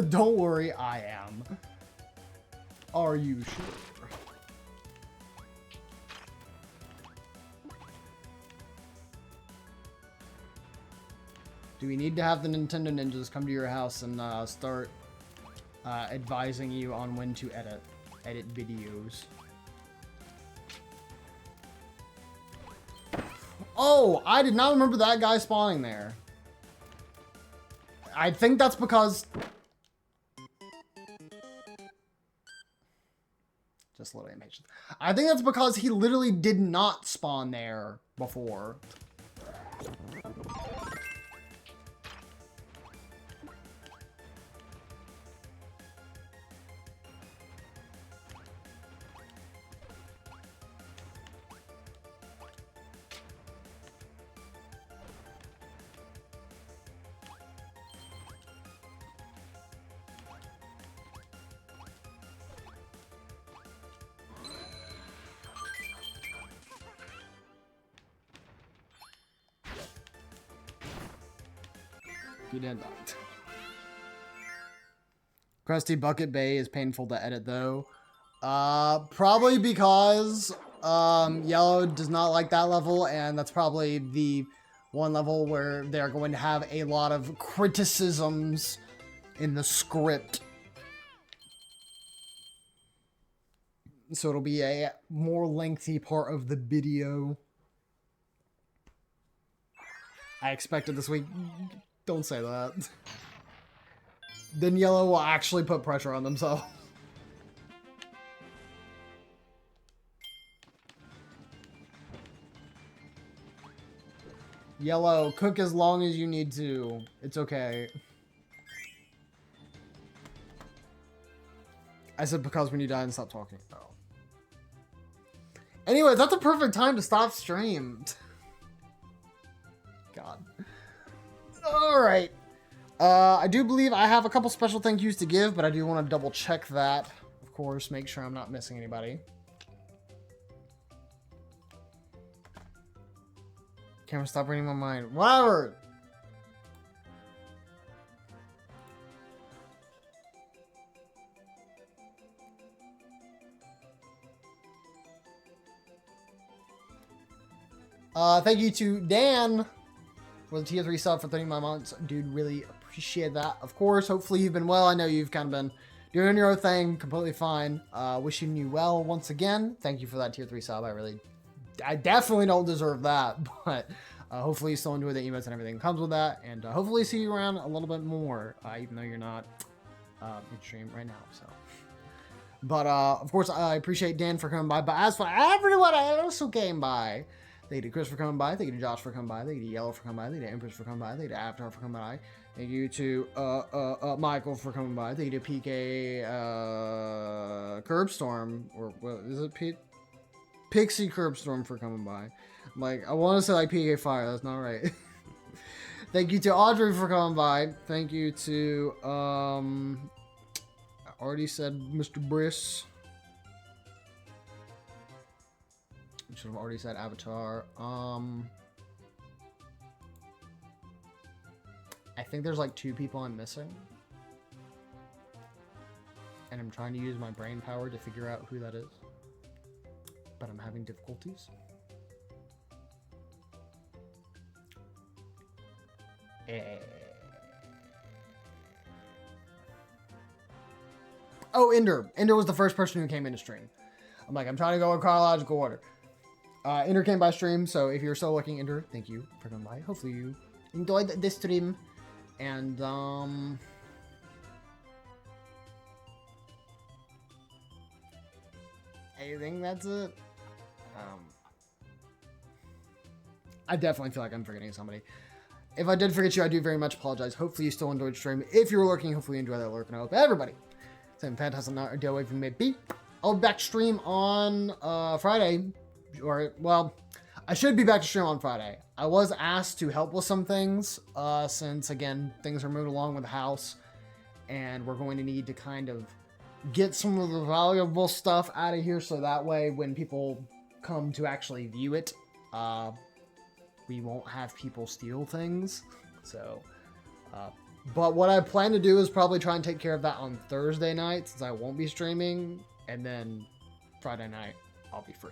Don't worry, I am. Are you sure? Do we need to have the Nintendo Ninjas come to your house and start advising you on when to edit videos? Oh, I did not remember that guy spawning there. I think that's because... Just a little impatient. I think that's because he literally did not spawn there before. He did not. Krusty Bucket Bay is painful to edit though. Probably because Yellow does not like that level, and that's probably the one level where they're going to have a lot of criticisms in the script. So it'll be a more lengthy part of the video. I expected this week. Don't say that. Then Yellow will actually put pressure on themselves. Yellow, cook as long as you need to. It's okay. I said because when you die and stop talking. Oh. Anyway, that's a perfect time to stop stream. God. Alright. I do believe I have a couple special thank yous to give, but I do want to double check that. Of course, make sure I'm not missing anybody. Camera, stop reading my mind. Whatever! Thank you to Dan for the tier 3 sub for 39 months. Dude, really appreciate that. Of course, hopefully you've been well. I know you've kind of been doing your own thing. Completely fine. Wishing you well once again. Thank you for that tier 3 sub. I definitely don't deserve that. But hopefully you still enjoy the emotes and everything that comes with that. And hopefully see you around a little bit more. Even though you're not in stream right now. So. But of course, I appreciate Dan for coming by. But as for everyone else who came by, thank you to Chris for coming by. Thank you to Josh for coming by. Thank you to Yellow for coming by. Thank you to Empress for coming by. Thank you to Avatar for coming by. Thank you to Michael for coming by. Thank you to PK Curbstorm, or what is it? Pixie Curbstorm for coming by. I want to say like PK Fire. That's not right. Thank you to Audrey for coming by. Thank you to I already said Mr. Briss. Should have already said Avatar. I think there's like 2 people I'm missing. And I'm trying to use my brain power to figure out who that is. But I'm having difficulties. Oh, Ender. Ender was the first person who came into stream. I'm trying to go in chronological order. Ender came by stream, so if you're still looking, Ender, thank you for coming by. Hopefully you enjoyed this stream. And, I think that's it. I definitely feel like I'm forgetting somebody. if I did forget you, I do very much apologize. Hopefully you still enjoyed stream. If you're lurking, hopefully you enjoy that lurk. And I hope everybody same fantastic night or day away from me. I'll be back to stream on Friday. Or, well, I should be back to stream on Friday. I was asked to help with some things since, again, things are moving along with the house. And we're going to need to kind of get some of the valuable stuff out of here so that way when people come to actually view it, we won't have people steal things. So, but what I plan to do is probably try and take care of that on Thursday night since I won't be streaming, and then Friday night I'll be free.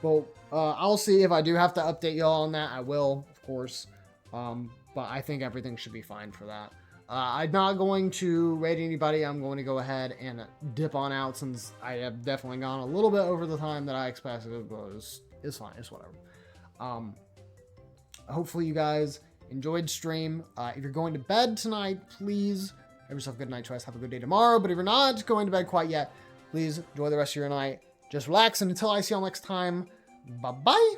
Well, I'll see if I do have to update y'all on that. I will, of course, but I think everything should be fine for that. I'm not going to raid anybody. I'm going to go ahead and dip on out since I have definitely gone a little bit over the time that I expected, but it's fine. It's whatever. Hopefully you guys enjoyed stream. If you're going to bed tonight, please have yourself a good night. Try to have a good day tomorrow. But if you're not going to bed quite yet, please enjoy the rest of your night. Just relax, and until I see y'all next time, bye-bye.